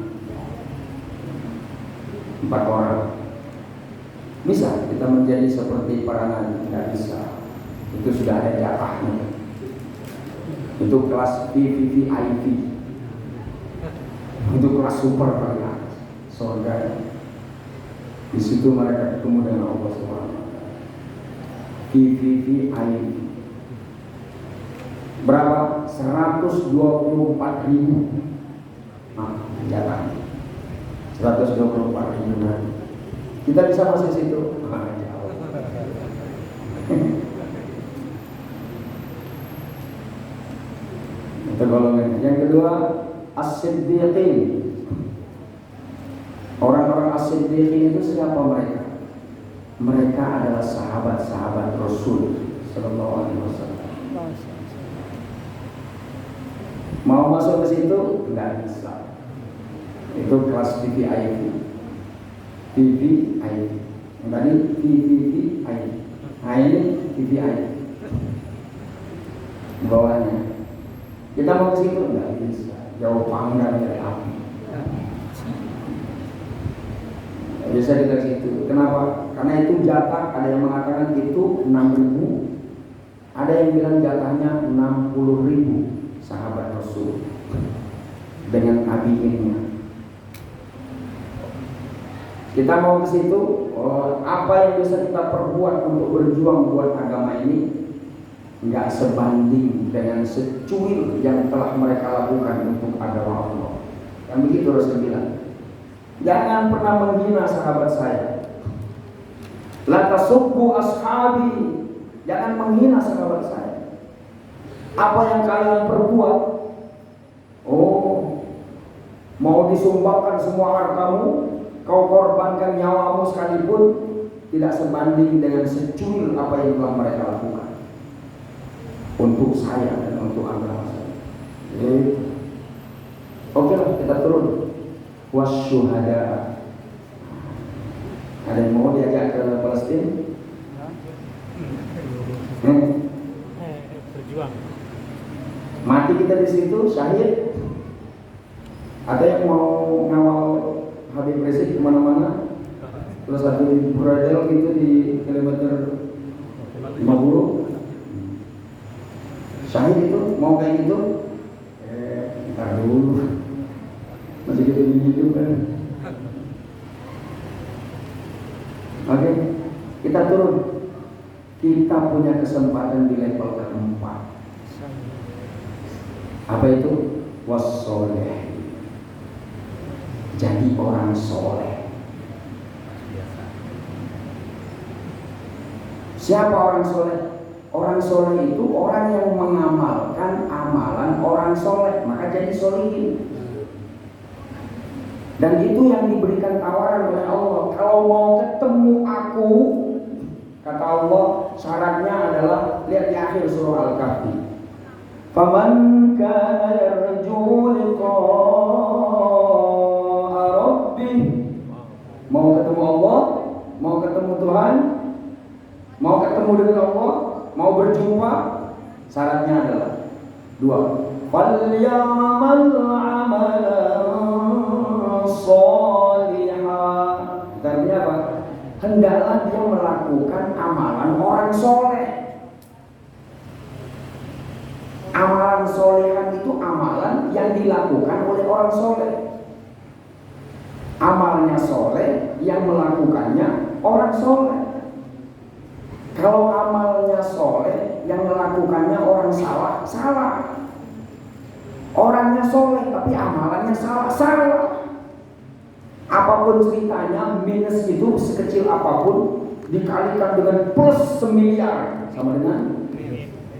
4 orang. Bisa kita menjadi seperti para nabi? Tidak bisa. Itu sudah ada jatahnya. Itu kelas VVVIP. Itu kelas super pada surga. Di situ mereka ketemu dengan Allah Subhanahu. VVVIP. Berapa? 124.000. Nah, jatah 124.000 nabi. Kita bisa masuk situ. Itu golongan. Yang kedua, as-siddiqin. Orang-orang as-siddiqin itu siapa mereka? Mereka adalah sahabat-sahabat Rasul sallallahu alaihi wasallam. Mau masuk ke situ? Enggak bisa. Itu kelas VVIP. VVIP. Yang tadi VVVIP. Nah ini VVIP. Bawahnya. Kita mau ke situ enggak bisa. Jauh panggang dari api. Nggak bisa kita ke situ. Kenapa? Karena itu jatah. Ada yang mengatakan itu 6.000. Ada yang bilang jatahnya 60.000 sahabat Rasul dengan tabiinnya. Kita mau ke situ, apa yang bisa kita perbuat untuk berjuang buat agama ini nggak sebanding dengan secuil yang telah mereka lakukan untuk agama Allah. Yang begitu Rasul bilang, jangan pernah menghina sahabat saya. La tasubbu ashabi, jangan menghina sahabat saya. Apa yang kalian perbuat, mau disumbangkan semua hartamu, kau korbankan nyawamu sekalipun, tidak sebanding dengan secuil apa yang telah mereka lakukan untuk saya dan untuk agama saya. Oke lah, kita turun. Wasyuhada. Ada yang mau diajak ke Palestina? Berjuang. Mati kita di situ, syahid. Ada yang mau ngawal Habib Rizik kemana-mana? Terus satu di Buradel gitu di kilometer 50. Syahid itu mau kayak gitu? Ntar dulu. Masih gitu hidup kan? Oke, kita turun. Kita punya kesempatan di level keempat. Apa itu? Wassoleh. Jadi orang soleh. Siapa orang soleh? Orang soleh itu orang yang mengamalkan amalan orang soleh, maka jadi solihin. Dan itu yang diberikan tawaran oleh Allah. Kalau mau ketemu aku, kata Allah, syaratnya adalah lihat di akhir surah Al-Kahfi. Faman kana yarju liqa'a rabbih. Mau ketemu Allah, mau ketemu Tuhan, mau ketemu dengan Allah, mau berjumpa, syaratnya adalah 2. Falyamal amalan sholihan. Artinya apa? Hendaklah dia melakukan amalan orang soleh. Amalan solehan itu amalan yang dilakukan oleh orang soleh. Amalnya soleh, yang melakukannya orang soleh. Kalau amalnya soleh, yang melakukannya orang salah, salah. Orangnya soleh, tapi amalannya salah, salah. Apapun ceritanya, minus itu sekecil apapun dikalikan dengan plus semiliar, sama dengan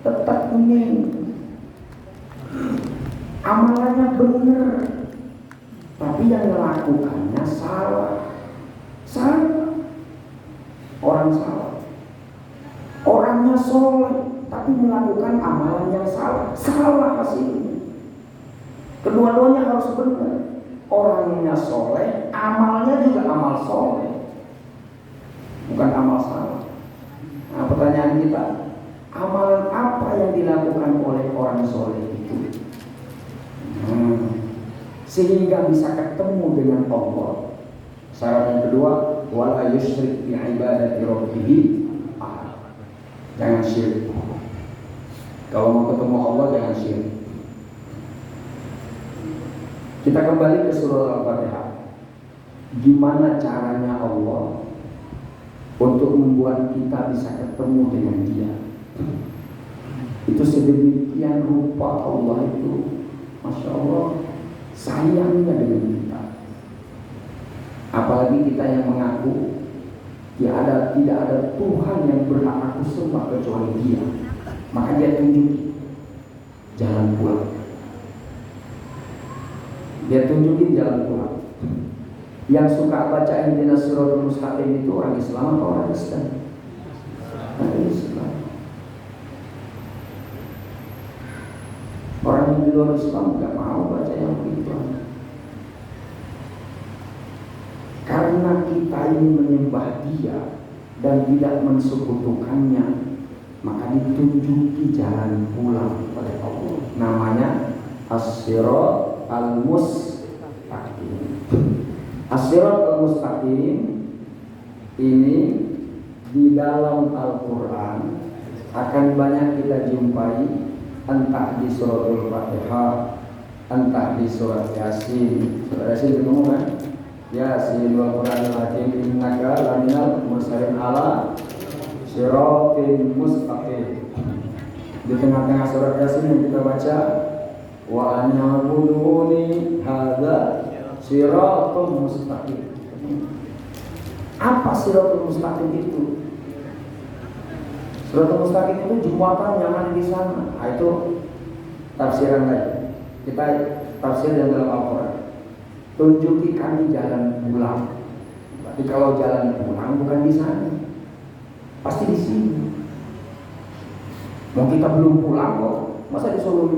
tetap kuning. Amalannya benar, tapi yang melakukannya salah, salah. Orang salah. Orangnya soleh, tapi melakukan amalan yang salah, salah hasilnya. Kedua-duanya harus benar. Orangnya soleh, amalnya juga amal soleh, bukan amal salah. Nah, pertanyaan kita, amalan apa yang dilakukan oleh orang soleh itu? Sehingga bisa ketemu dengan Allah. Syarat yang kedua, wala yusyrik bi ibadati rabbih. Jangan syirik. Kalau mau ketemu Allah jangan syirik. Kita kembali ke surah Al-Fatihah. Gimana caranya Allah untuk membuat kita bisa ketemu dengan Dia? Itu sedemikian rupa Allah itu, Masya Allah, sayangnya dengan kita. Apalagi kita yang mengaku tidak ada Tuhan yang berhak aku sembah kecuali Dia. Maka Dia tunjukin jalan pulang. Dia tunjukin jalan pulang. Yang suka baca ihdinas siratal mustaqim itu orang Islam atau orang Kristen? Orang Islam. Orang yang di luar Islam nggak mau baca yang begitu. Karena kita ini menyembah Dia dan tidak mensekutukannya, maka ditunjuki jalan pulang oleh Allah. Namanya as-sirat al-mustaqim. As-sirat al-mustaqim ini di dalam Al-Quran akan banyak kita jumpai entah di suratul Fatihah, entah di surat Yasin. Surat Yasin ketemu kan? Yasin wal Qur'anil Hakim innaka laminal mursalin ala siratin mustaqim. Di tengah-tengah surat Yasin yang kita baca, wa an'buduni hadza siratul mustaqim. Apa siratul mustaqim itu? Siratul mustaqim itu jembatan yang ada di sana. Nah, itu tafsiran lain. Kita tafsir yang dalam Al-Quran. Tunjuki kami jalan pulang. Tapi kalau jalan pulang bukan di sana, pasti di sini. Mau kita belum pulang kok, masa disuruh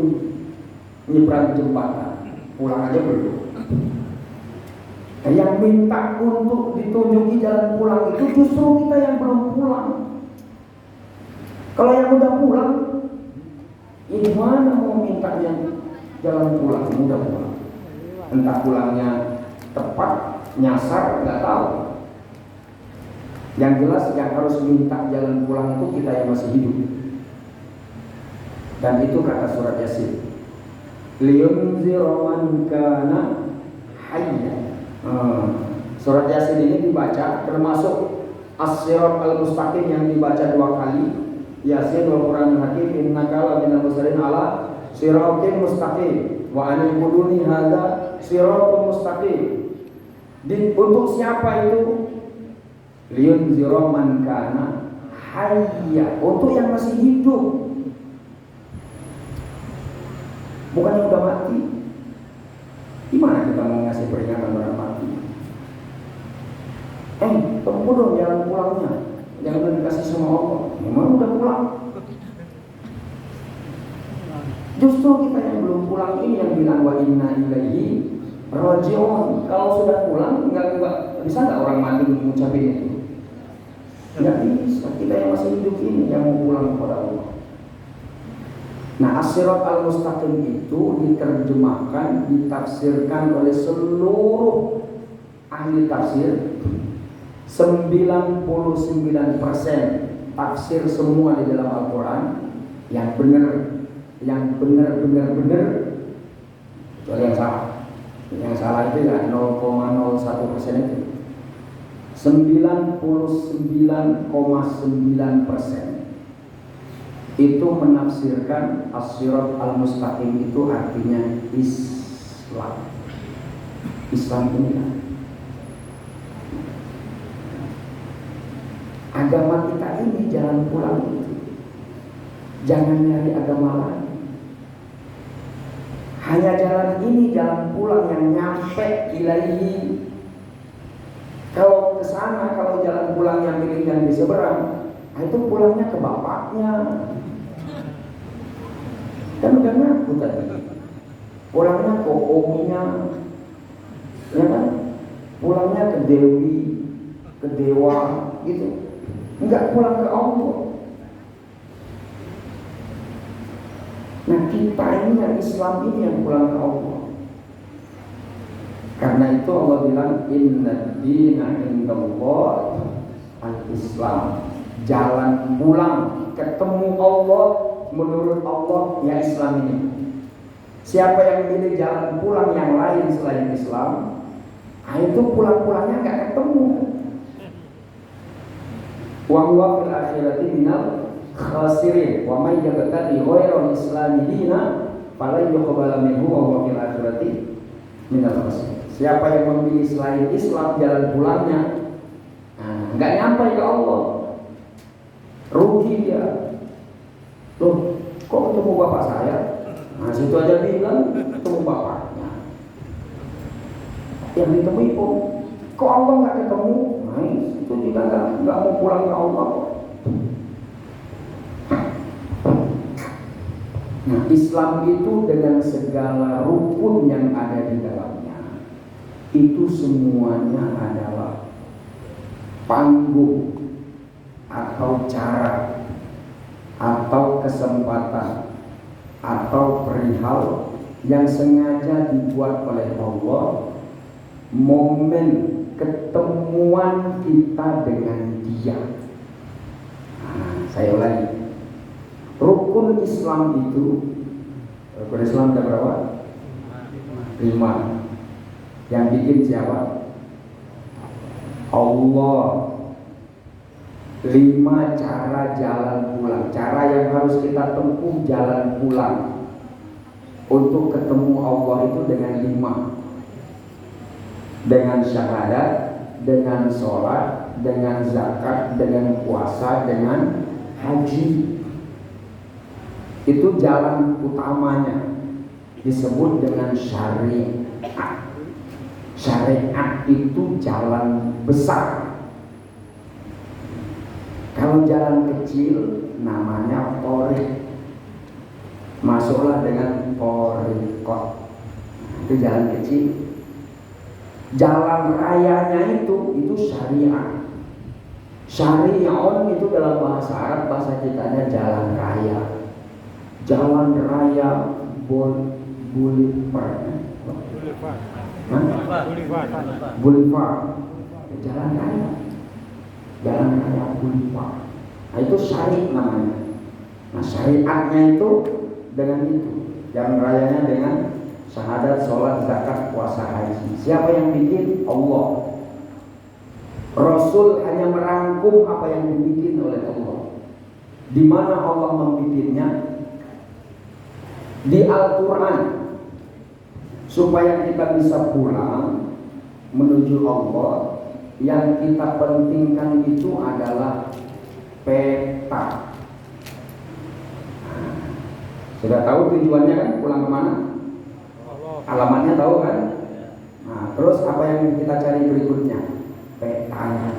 nyebrang jembatan? Pulang aja belum. Yang minta untuk ditunjuki jalan pulang itu justru kita yang belum pulang. Kalau yang udah pulang, ini mana mau minta yang jalan pulang? Udah pulang. Entah pulangnya tepat, nyasar, nggak tahu. Yang jelas yang harus minta jalan pulang itu kita yang masih hidup. Dan itu kata surat Yasin. Liyunzira man kana hayya. Surat Yasin ini dibaca termasuk as-sirat al-mustaqim yang dibaca 2 kali. Yasin wal Qur'anil Hakim innaka laminal mursalin ala siratin mustaqim wa an'buduni hadza siratul mustaqim. Untuk siapa itu? Liyunzira man kana hayya, untuk yang masih hidup, bukan yang udah mati. Gimana kita mau ngasih peringatan orang mati? Tempuh dong jalan pulangnya, yang udah dikasih sama Allah. Memang udah pulang. Justru kita yang belum pulang ini yang bilang wa inna ilaihi raji'un. Kalau sudah pulang, nggak bisa nggak orang mati mengucapin itu? Nggak bisa. Kita yang masih hidup ini yang mau pulang kepada Allah. Nah, as-sirat al-mustaqim itu diterjemahkan, ditafsirkan oleh seluruh ahli tafsir. 99% tafsir semua di dalam Al-Quran yang benar kecuali yang salah. Yang salah itu ya 0,01% itu. 99,9% itu menafsirkan as-sirat al-mustaqim itu artinya Islam. Islam ini kan agama kita ini jalan pulang itu. Jangan nyari agama lain. Hanya jalan ini jalan pulang yang nyampe ilaihi. Kalau ke sana, kalau jalan pulang yang milik di seberang, itu pulangnya ke bapaknya. Kan udah ngaku tadi. Pulangnya ke omnya, ya kan? Pulangnya ke dewi, ke dewa, gitu. Enggak pulang ke Allah. Nah, kita ini yang Islam ini yang pulang ke Allah. Karena itu Allah bilang inna dina indallah al-Islam. Jalan pulang ketemu Allah menurut Allah ya Islam ini. Siapa yang milih jalan pulang yang lain selain Islam, itu pulang-pulangnya nggak ketemu. Wa huwa fil akhirati minal khasirin wa may yabtaghi ghairal islami dina falan yuqbala minhu wa huwa fil akhirati minal khasirin. Siapa yang memilih selain Islam jalan pulangnya nggak nyampe ke Allah, rugi dia. Loh, kok ketemu bapak saya? Nah, situ aja bilang ketemu bapaknya. Yang ditemui kok Allah nggak ketemu? Nah, itu kita nggak mau pulang ke Allah. Nah, Islam itu dengan segala rukun yang ada di dalamnya, itu semuanya adalah panggung atau cara atau kesempatan atau perihal yang sengaja dibuat oleh Allah, momen ketemuan kita dengan Dia. Nah, saya ulangi, Rukun Islam itu, rukun Islam ada berapa? 5. Yang bikin siapa? Allah. 5 cara jalan pulang, cara yang harus kita tempuh jalan pulang untuk ketemu Allah itu dengan 5. Dengan syahadat, dengan sholat, dengan zakat, dengan puasa, dengan haji. Itu jalan utamanya, disebut dengan syariat. Syariat itu jalan besar. Kalau jalan kecil namanya thoriq. Masuklah dengan thoriqat. Itu jalan kecil. Jalan rayanya itu syariat. Syari'un itu dalam bahasa Arab, bahasa kitanya jalan raya. Jalan raya Boulevard. Jalan raya. Jalan raya Boulevard. Nah, itu syari' namanya. Nah, syariatnya itu dengan itu. Jalan rayanya dengan syahadat, sholat, zakat, puasa, haji. Siapa yang bikin? Allah. Rasul hanya merangkum apa yang dibikin oleh Allah. Di mana Allah membikinnya? Di Al-Quran. Supaya kita bisa pulang menuju Allah, yang kita pentingkan itu adalah peta. Sudah tahu tujuannya kan? Pulang kemana? Alamatnya tahu kan? Nah, terus apa yang kita cari berikutnya? Petanya.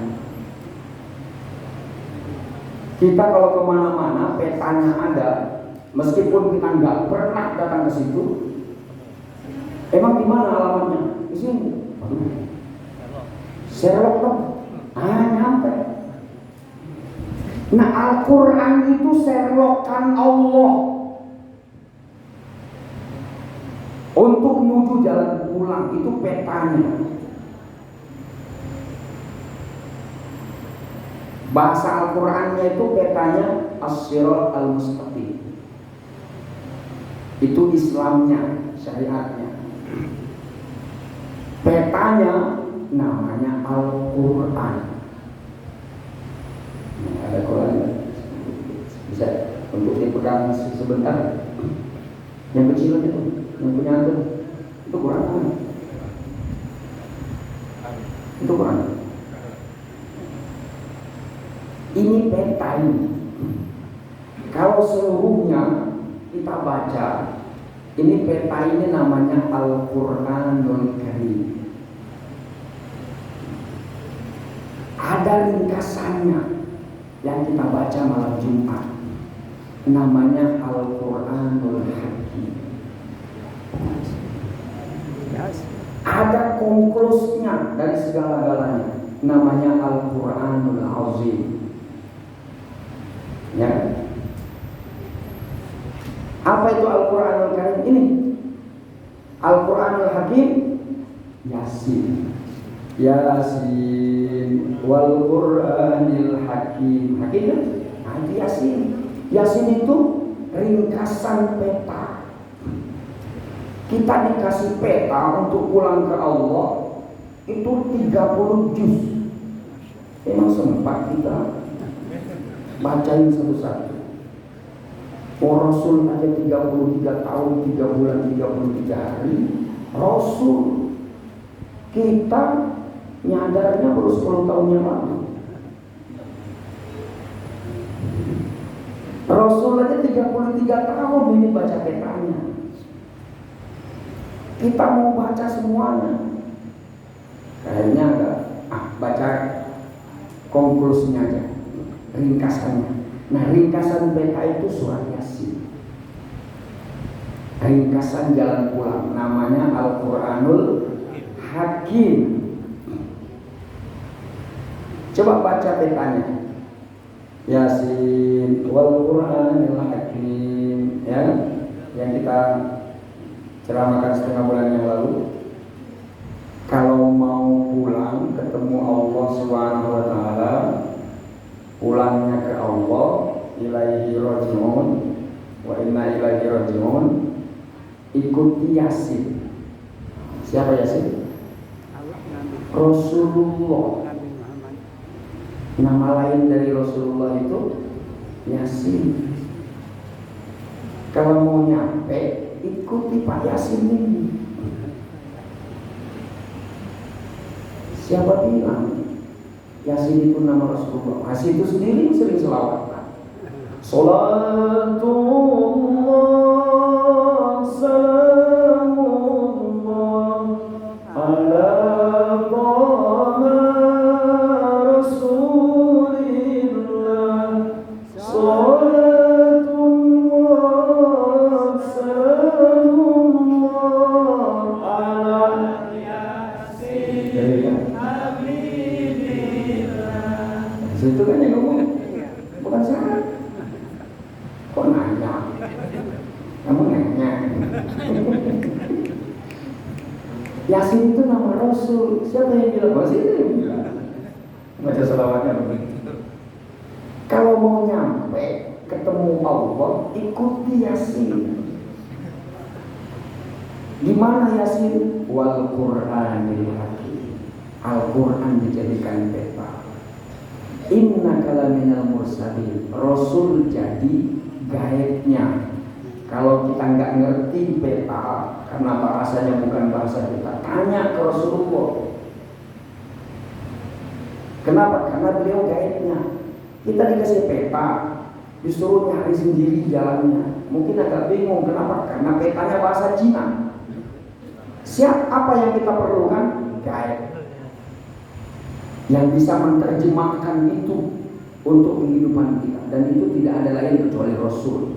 Kita kalau kemana-mana petanya ada, meskipun kita nggak pernah datang ke situ. Emang di mana alamatnya? Di sini. Sherlock dong. Nyampe. Nah, Al-Quran itu Sherlockan Allah untuk menuju jalan pulang. Itu petanya. Bahasa Al-Qurannya itu petanya As-Sirat Al-Mustaqim. Itu Islamnya, syariatnya. Petanya namanya Al-Quran. Nah, ada Quran bisa untuk dipegang sebentar. Yang kecil itu, yang punya itu Quran. Itu Quran. Ini peta ini. Kalau seluruhnya kita baca, ini peta ini namanya Al-Quranul Karim. Ada ringkasannya yang kita baca malam Jumat, namanya Al-Quranul Hakim. Ada konklusinya dari segala-galanya, namanya Al-Quranul Azim. Ya. Apa itu Al-Quranul Karim ini? Al-Quranul Hakim, Yasin. Yasin wal Qur'anil Hakim. Hakim kan? Nah, itu Yasin. Yasin itu ringkasan peta. Kita dikasih peta untuk pulang ke Allah itu 30 juz. Emang sempat kita bacain satu-satu. Rasul aja 33 tahun, 3 bulan, 33 hari. Rasul kita nyadarnya baru 10 tahun yang lalu. Rasul aja 33 tahun ini baca petanya. Kita mau baca semuanya. Kayaknya enggak. Baca konklusinya aja, ringkasannya. Nah, ringkasan peta itu surat Yasin. Ringkasan jalan pulang namanya Al-Quranul Hakim. Coba baca petanya. Yasin wal Qur'anil Hakim, ya, yang kita ceramahkan setengah bulan yang lalu. Kalau mau pulang ketemu Allah Subhanahu wa taala, pulangnya ke Allah, ilaihi raji'un, wa inna ilaihi raji'un, ikuti Yasin. Siapa Yasin? Rasulullah. Nama lain dari Rasulullah itu Yasin. Kalau mau nyampe, ikuti Pak Yasin ini. Siapa bilang Yasin itu nama Rasulullah? Yasin itu sendiri sering selawat. Salatullah salamullah ala Taha Rasulillah. Salatullah salamullah ala Yasin. Itu kan yang ngomong, bukan saya. Kok nanya? Kamu nanya? Yasin itu nama Rasul. Siapa yang bilang? Yasin itu yang bilang. Baca selawatnya begitu. Kalau mau nyampe ketemu Allah, ikuti Yasin. Gimana Yasin? Wal Qur'anil Hakim. Al-Quran dijadikan peta. Innaka laminal mursalin. Rasul jadi guide-nya. Kalau kita nggak ngerti peta karena bahasanya bukan bahasa kita, tanya ke Rasulullah. Kenapa? Karena beliau guide-nya. Kita dikasih peta, disuruh nyari sendiri jalannya. Mungkin agak bingung. Kenapa? Karena petanya bahasa Cina. Siap apa yang kita perlukan? Guide yang bisa menerjemahkan itu untuk kehidupan kita, dan itu tidak ada lain kecuali Rasul.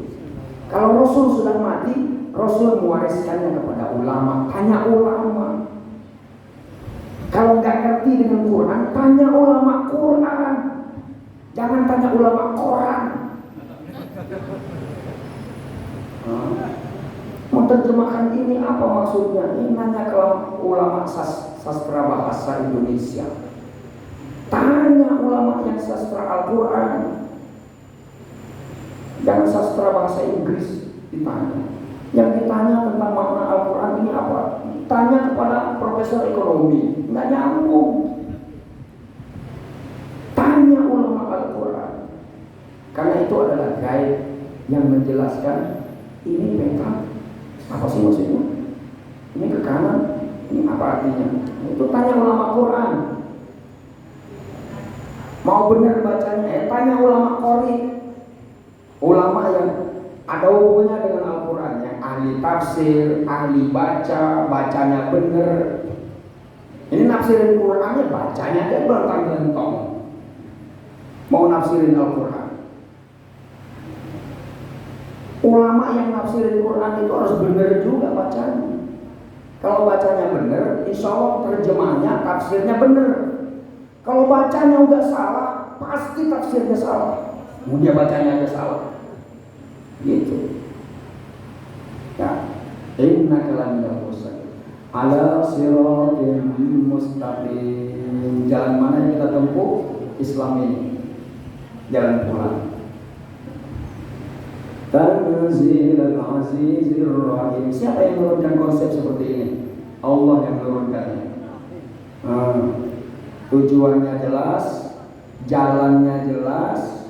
Kalau Rasul sudah mati, Rasul mewariskannya kepada ulama. Tanya ulama. Kalau nggak ngerti dengan Quran, tanya ulama Quran. Jangan tanya ulama Quran. Menerjemahkan ini apa maksudnya? Ini nanya ke ulama sastra bahasa Indonesia. Tanya ulama yang sastra Al-Quran. Jangan sastra bahasa Inggris ditanya. Yang ditanya tentang makna Al-Quran ini apa? Tanya kepada profesor ekonomi. Nggak nyambung. Tanya ulama Al-Quran. Karena itu adalah guide yang menjelaskan ini peta. Apa sih maksudnya? Ini ke kanan. Ini apa artinya? Itu tanya ulama Quran. Mau benar bacanya, tanya ulama qori, ulama yang ada hubungannya dengan Al-Quran, yang ahli tafsir, ahli baca, bacanya benar. Ini nafsirin Qurannya, bacanya dia bertang-tentong. Mau nafsirin Al-Quran, ulama yang nafsirin Quran itu harus benar juga bacanya. Kalau bacanya benar, insya Allah terjemahnya, tafsirnya benar. Kalau bacanya udah salah, pasti tafsirnya salah. Dia bacanya aja salah. Gitu. Ya. Innaka laminal mursalin ala siratin mustaqim. Jalan mana yang kita tempuh? Islam ini. Jalan pulang. Tanzilul azizir rahim. Siapa yang menurunkan konsep seperti ini? Allah yang menurunkannya. Tujuannya jelas, jalannya jelas,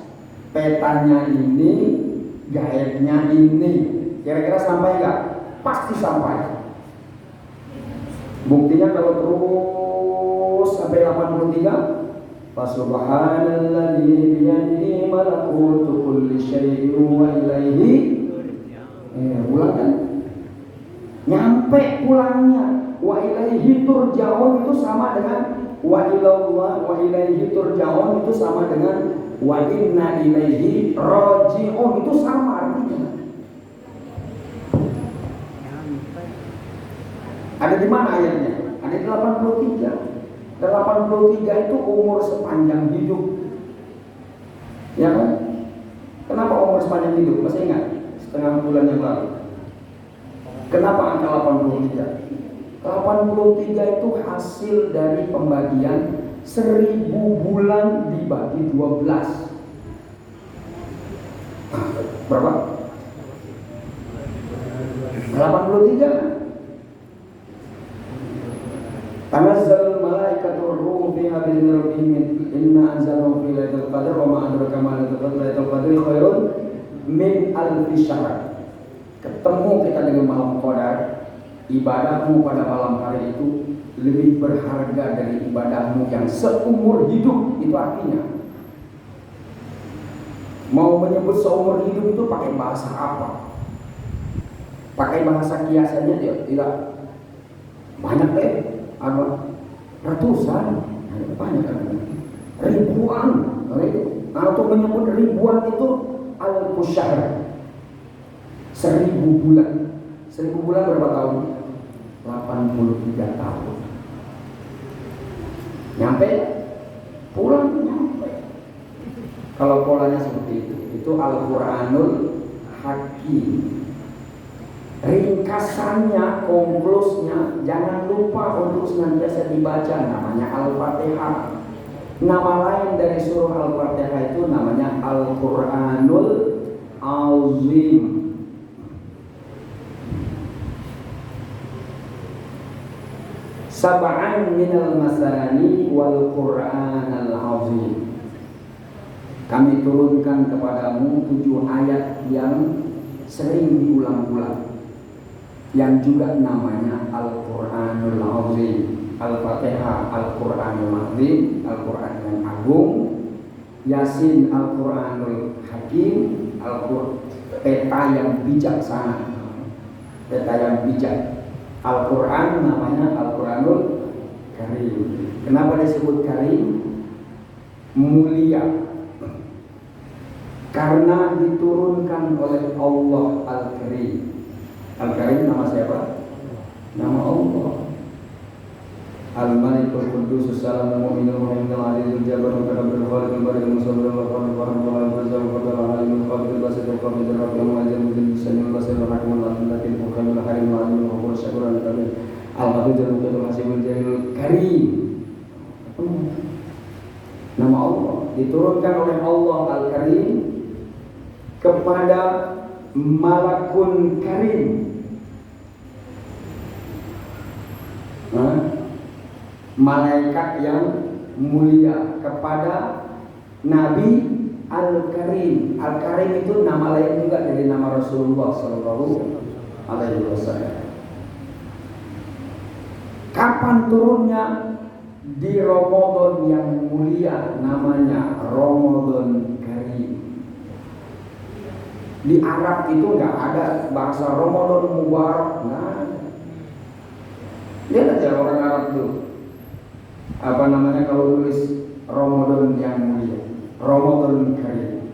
petanya ini, guide-nya ini. Kira-kira sampai nggak? Pasti sampai. Buktinya kalau terus sampai 83, Fasubhanalladzi biyadihi malakutu kulli syai'in wa ilaihi. Ulang kan? Nyampe pulangnya. Wa ilaihi turja'un itu sama dengan wa ilallah, wa ilaihi turja'un itu sama dengan wa inna ilaihi raji'un, itu sama artinya. Ada di mana ayatnya? Ada di 83. 83 itu umur sepanjang hidup. Ya kan? Kenapa umur sepanjang hidup? Masih ingat? Setengah bulan yang lalu. Kenapa angka 83? 83 itu hasil dari pembagian 1000 bulan dibagi 12. Berapa? 83. Tanazzalul malaikatu ruhu fiha bi'izni rabbihim inna anzalnahu fi lailatul qadr wa ma adraka ma lailatul qadri khairun min alfi syahr. Ketemu kita dengan malam qadar, ibadahmu pada malam hari itu lebih berharga dari ibadahmu yang seumur hidup. Itu artinya mau menyebut seumur hidup itu pakai bahasa apa? Pakai bahasa kiasannya dia tidak banyak deh. Apa? Ratusan, banyak kan? Ribuan. Atau menyebut ribuan itu alfu syahr. 1000 bulan. 1000 bulan berapa tahun? 83 tahun. Nyampe? Pulang nyampe. Kalau polanya seperti itu Al-Quranul Hakim. Ringkasannya, konklusnya, jangan lupa untuk senantiasa dibaca. Namanya Al-Fatihah. Nama lain dari surah Al-Fatihah itu namanya Al-Quranul Azim. Sab'an minal masani wal Quranal Azim. Kami turunkan kepadamu 7 ayat yang sering diulang-ulang, yang juga namanya Al-Quranul Azim. Al-Fatihah Al-Quranul Azim, Al-Quran yang agung. Yasin Al-Quranul Hakim, peta yang bijaksana, peta yang bijak. Al-Quran namanya Al-Quranul Karim. Kenapa disebut Karim? Mulia. Karena diturunkan oleh Allah Al-Karim. Al-Karim nama siapa? Nama Allah. Al-Malikul Quddus Salamul Mu'minul Muhaiminul Azizul Jabbarul Mutakabbirul Khaliqul Barikul Musawwirul Ghafurul Rahimul Razzaqul Qadirul Alimul Qadirul Basidul Qadirul Rabbul Majidul Mujidul Samiul Basirul Hakimul Latiful Furqanul Harimul Alimul Ghafurul Syakurul Karim Al-Hafizul Muqaddim Hasimul Jalilul Karim. Nama Allah diturunkan oleh Allah Al-Karim kepada Malakun Karim. Malaikat yang mulia, kepada Nabi Al-Karim. Al-Karim itu nama lain juga dari nama Rasulullah Sallallahu Alaihi Wasallam. Kapan turunnya? Di Ramadan yang mulia, namanya Ramadan Karim. Di Arab itu nggak ada bahasa Ramadan Mubarak. Nah, lihat aja orang Arab tuh, apa namanya kalau tulis Ramadan yang mulia, Ramadan Karim.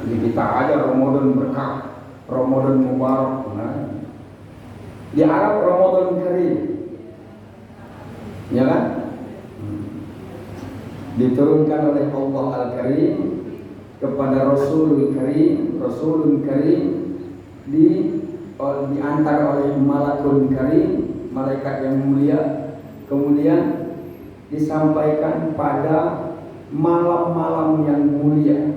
Jadi kita aja Ramadan berkah, Ramadan Mubarak. Nah, di Arab Ramadan Karim, ya kan? Diturunkan oleh Allah Al-Karim kepada Rasulul Karim. Rasulul Karim diantar oleh Malakul Karim, malaikat yang mulia. Kemudian disampaikan pada malam-malam yang mulia,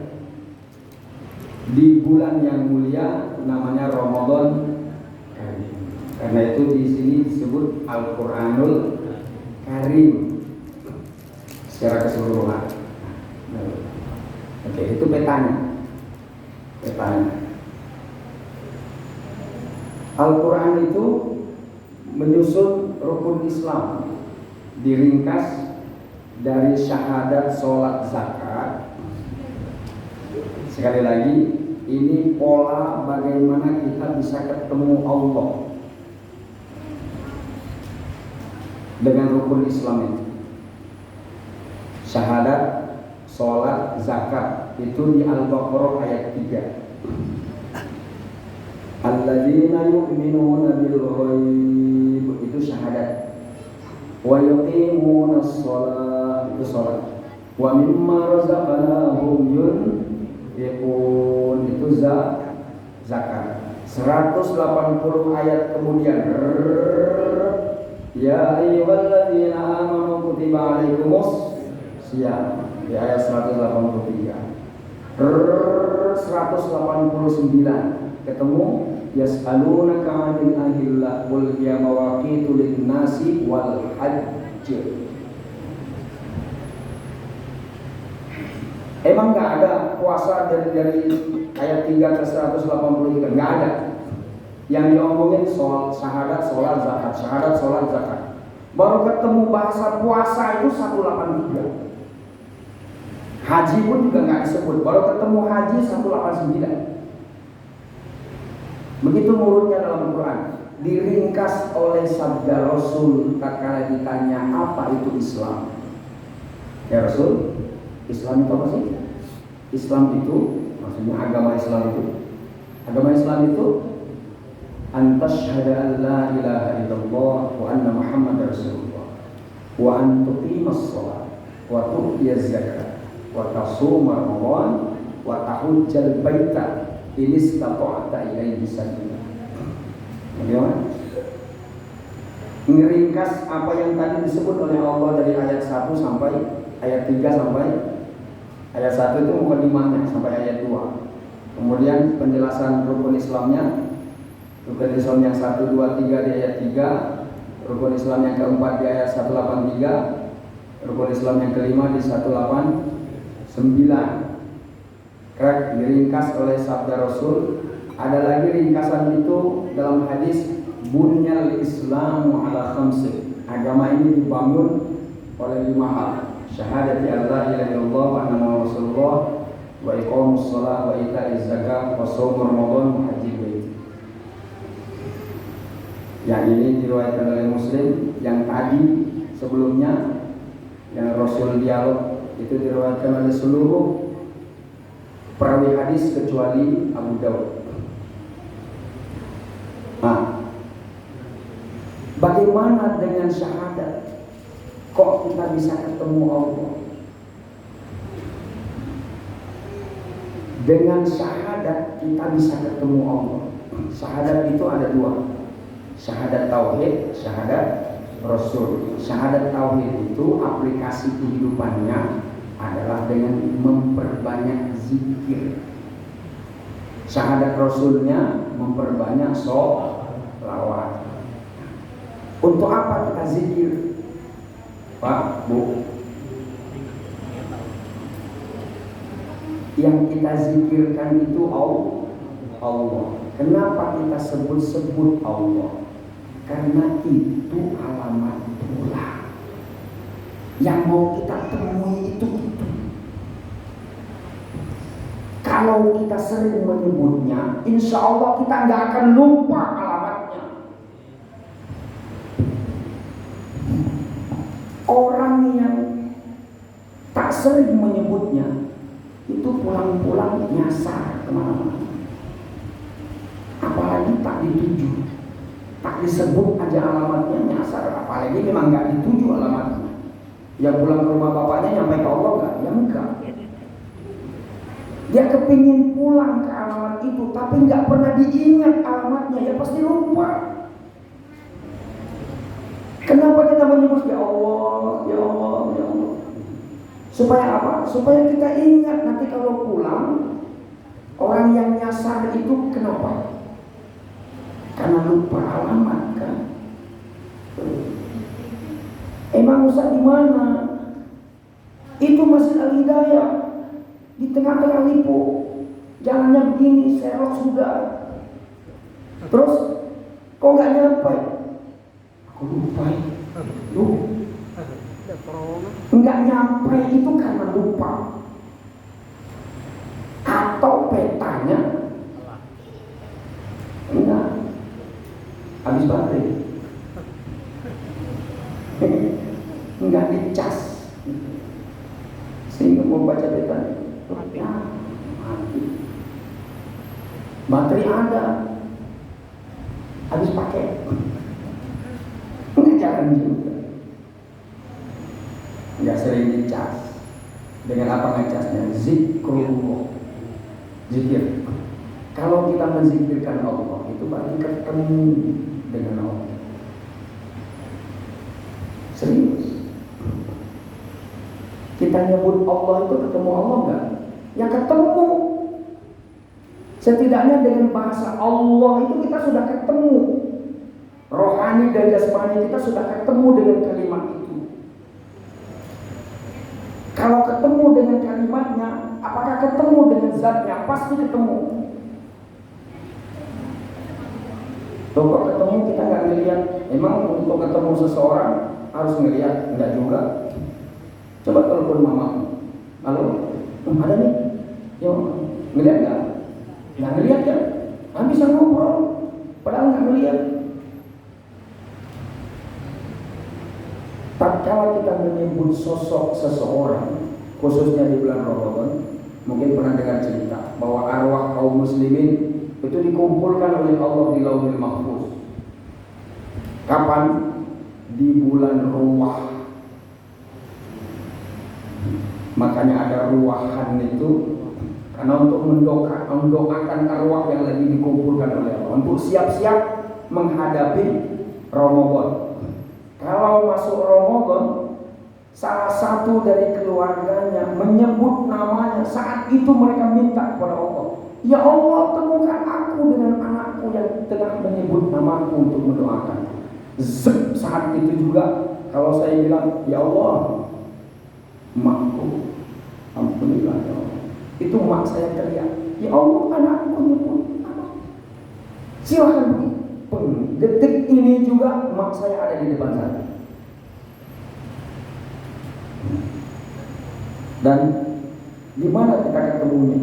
di bulan yang mulia, namanya Ramadan Karim. Karena itu di sini disebut Al-Quranul Karim secara keseluruhan. Oke, itu petanya. Al-Quran itu menyusun rukun Islam, diringkas dari syahadat, sholat, zakat. Sekali lagi, ini pola bagaimana kita bisa ketemu Allah dengan rukun Islam itu. Syahadat, sholat, zakat itu di Al-Baqarah ayat 3. Alladzina yu'minuna bil ghaib, itu syahadat. Wa yuqimunas shalah, itu sholat. Wa mimma razaqnahum yunfiqun, itu zakat. 180 ayat kemudian, ya ayyuhalladzina amanu kutiba alaikumus siyam, di ayat 183. surat 189 ketemu yas'alunaka 'anil ahillah qul hiya mawaqitu lin-nasi wal hajj. Emang nggak ada puasa dari ayat 3 ke 183? Nggak ada. Yang diomongin soal syahadat, sholat, zakat, syahadat, sholat, zakat. Baru ketemu bahasa puasa itu 183. Haji pun juga nggak disebut. Baru ketemu haji 189. Begitu murutnya dalam Quran. Diringkas oleh sabda Rasul tatkala ditanya apa itu Islam. Ya Rasul, Islam itu apa sih? Islam itu maksudnya agama Islam itu. Agama Islam itu antasyhada an la ilaha illallah wa anna Muhammadar Rasulullah wa an tuqimas shalah wa tu'tiyaz zakat wa tasuma ramadan wa tahujjal baita in istata'ta ilaihi sabila. Bagaimana? Meringkas apa yang tadi disebut oleh Allah dari ayat 1 sampai ayat 3 sampai ayat 1 itu mukadimahnya sampai ayat 2. Kemudian penjelasan rukun Islamnya. Rukun Islam yang 1, 2, 3 di ayat 3, rukun Islam yang keempat di ayat 183, rukun Islam yang kelima di 189. Kerek diringkas oleh sabda Rasul. Ada lagi ringkasan itu dalam hadis bunyal Islamu ala khamsin. Agama ini dibangun oleh 5 hal. Syahadati alla ilaha illallah wa anna Muhammadar Rasulullah wa iqamus shalah wa ita'iz zakat wa shaum ramadan wa hajjil bait. Yang ini diriwayatkan oleh Muslim. Yang tadi sebelumnya yang Rasul dialog itu diriwayatkan oleh seluruh perawi hadis kecuali Abu Daud. Nah, bagaimana dengan syahadat? Kok kita bisa ketemu Allah? Dengan syahadat kita bisa ketemu Allah. Syahadat itu ada 2. Syahadat tauhid, syahadat rasul. Syahadat tauhid itu aplikasi kehidupannya adalah dengan memperbanyak zikir. Syahadat rasulnya memperbanyak sholawat. Untuk apa kita zikir? Pak, Bu, yang kita zikirkan itu Allah. Kenapa kita sebut-sebut Allah? Karena itu alamat pulang. Yang mau kita temui itu. Kalau kita sering menyebutnya, insya Allah kita nggak akan lupa alamatnya. Orang yang tak sering menyebutnya, itu pulang-pulang nyasar kemana-mana. Apalagi tak dituju, tak disebut aja alamatnya nyasar. Apalagi memang nggak dituju alamatnya. Yang pulang ke rumah bapaknya nyampe ke Allah nggak? Ya enggak. Dia kepingin pulang ke alamat itu, tapi nggak pernah diingat alamatnya, ya pasti lupa. Kenapa kita menyebut ya Allah, ya Allah, ya Allah? Supaya apa? Supaya kita ingat nanti kalau pulang. Orang yang nyasar itu kenapa? Karena lupa alamat kan. Emang Ustaz di mana? Itu Masjid Al-Hidayah di tengah-tengah Lipo. Jalannya begini, serok sudah. Terus kok nggak nyampe? Aku lupa. Nggak nyampe itu karena lupa. Atau petanya enggak habis baterai, enggak dicas sehingga mau baca petanya mati. Baterai ada habis pakai, enggak jalan juga, enggak sering dicas. Dengan apa ngecasnya? Zikrullah, zikir. Kalau kita menzikirkan Allah, itu berarti ketemu dengan Allah. Serius. Kita nyebut Allah itu ketemu Allah enggak? Ya ketemu. Setidaknya dengan bahasa Allah itu kita sudah ketemu. Rohani dan jasmani kita sudah ketemu dengan kalimat itu. Kalau ketemu dengan kalimatnya, apakah ketemu dengan zatnya? Pasti ketemu. Kalau ketemu kita nggak ngelihat. Emang untuk ketemu seseorang harus ngelihat? Enggak juga. Coba telepon mama. Halo, ada nih? Yuk, ngelihat nggak? Nggak ngelihat kan? Nggak bisa ngobrol. Padahal nggak ngelihat. Tatkala kita menyebut sosok seseorang, khususnya di bulan Ramadan, mungkin pernah dengar cerita bahwa arwah kaum muslimin itu dikumpulkan oleh Allah di Lauhul Mahfuz. Kapan? Di bulan Ruwah. Makanya ada ruwahan itu karena untuk mendoakan arwah yang lagi dikumpulkan oleh Allah untuk siap-siap menghadapi Ramadan. Kalau masuk Ramadan, salah satu dari keluarganya menyebut namanya, saat itu mereka minta kepada Allah, ya Allah, temukan aku dengan anakku yang tengah menyebut namaku untuk mendoakan. Saat itu juga kalau saya bilang, ya Allah, emakku, ampunilah ya Allah. Itu emak saya teriak, ya Allah, anakku menyebut nama. Silahkan detik ini juga emak saya ada di depan saya. Dan di mana kita ketemunya?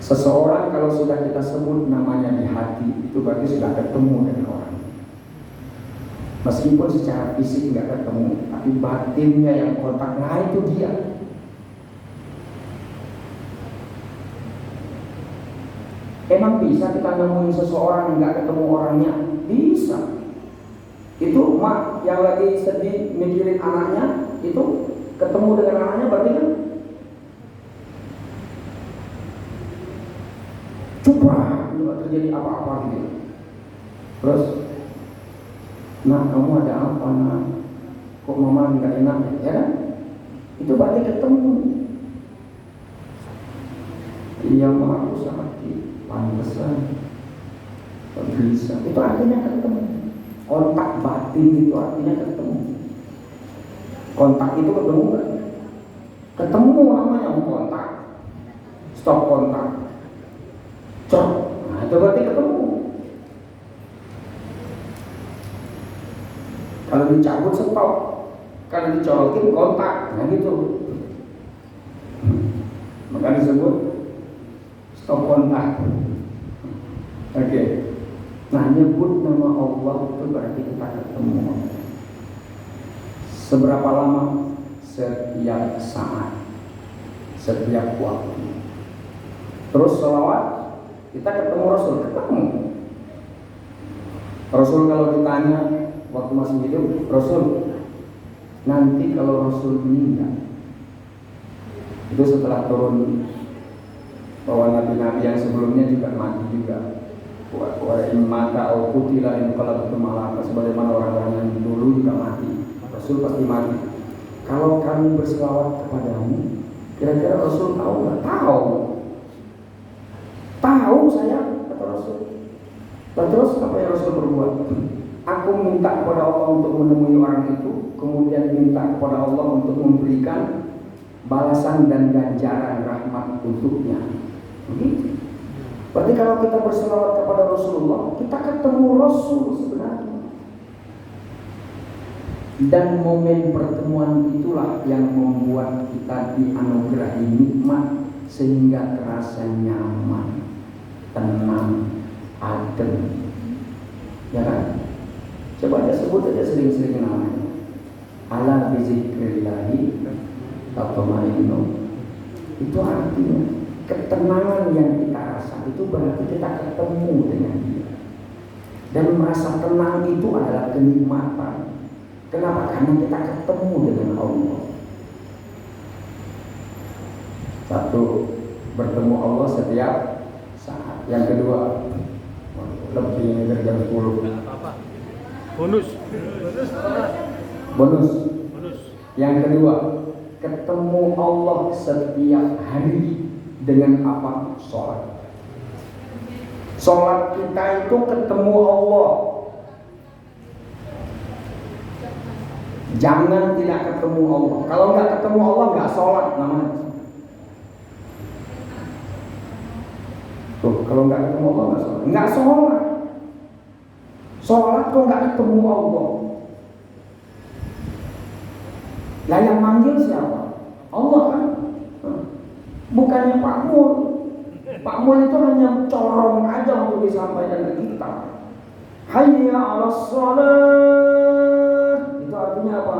Seseorang kalau sudah kita sebut namanya di hati, itu berarti sudah ketemu dengan orang. Meskipun secara fisik nggak ketemu, tapi batinnya yang kontak, nah itu dia. Emang bisa kita nemuin seseorang yang nggak ketemu orangnya? Bisa. Itu mak yang lagi sedih mikirin anaknya, itu ketemu dengan anaknya berarti kan coba nggak terjadi apa-apa gitu. Terus, nah kamu ada apa nak? Kok mama nggak enak ya kan? Itu berarti ketemu. Iya mak, aku sakit, pantesan, bisa. Itu artinya ketemu. Kontak batin itu artinya ketemu. Kontak itu ketemu kan? Ketemu namanya kontak. Stop kontak. Cok. Nah itu berarti ketemu. Kalau dicabut stop. Kalau dicolokin kontak. Nah gitu. Maka disebut stop kontak. Oke. Nah, nyebut nama Allah itu berarti kita ketemu. Seberapa lama? Setiap saat, setiap waktu. Terus sholawat, kita ketemu Rasul, ketemu. Rasul kalau ditanya waktu masih hidup, Rasul, nanti kalau Rasul meninggal, itu setelah turun bahwa nabi-nabi yang sebelumnya juga mati juga. Wa in mata au qutila in qalabtum ala sebagaimana orang-orang yang dulu juga mati. Rasul pasti mati. Kalau kami berselawat kepadamu, kira-kira Rasul tahu nggak? Tahu. Tahu saya, kata Rasul. Dan terus apa yang Rasul berbuat? Aku minta kepada Allah untuk menemui orang itu, kemudian minta kepada Allah untuk memberikan balasan dan ganjaran rahmat untuknya. Begitu. Berarti kalau kita berselawat kepada Rasulullah, kita ketemu Rasul sebenarnya. Dan momen pertemuan itulah yang membuat kita dianugerahi nikmat sehingga terasa nyaman, tenang, adem. Ya kan? Coba aja sebut aja sering-sering namanya. Ala bizikrillahi tatma'innun. Itu artinya ketenangan yang kita rasa itu berarti kita ketemu dengan dia. Dan merasa tenang itu adalah kenikmatan. Kenapa? Karena kita ketemu dengan Allah. Satu, bertemu Allah setiap saat. Yang kedua, lebih ini dari jam 10. Bonus. Bonus. Yang kedua, ketemu Allah setiap hari dengan apa? Sholat. Sholat kita itu ketemu Allah. Jangan tidak ketemu Allah. Kalau nggak ketemu Allah nggak sholat namanya. Tuh, kalau nggak ketemu Allah nggak sholat. Nggak sholat. Sholat kok nggak ketemu Allah. Lah yang manggil siapa? Allah kan. Bukannya Pak Mul. Pak Mul itu hanya corong aja untuk disampaikan ke kita. Hayya 'alas shalah. Itu artinya apa?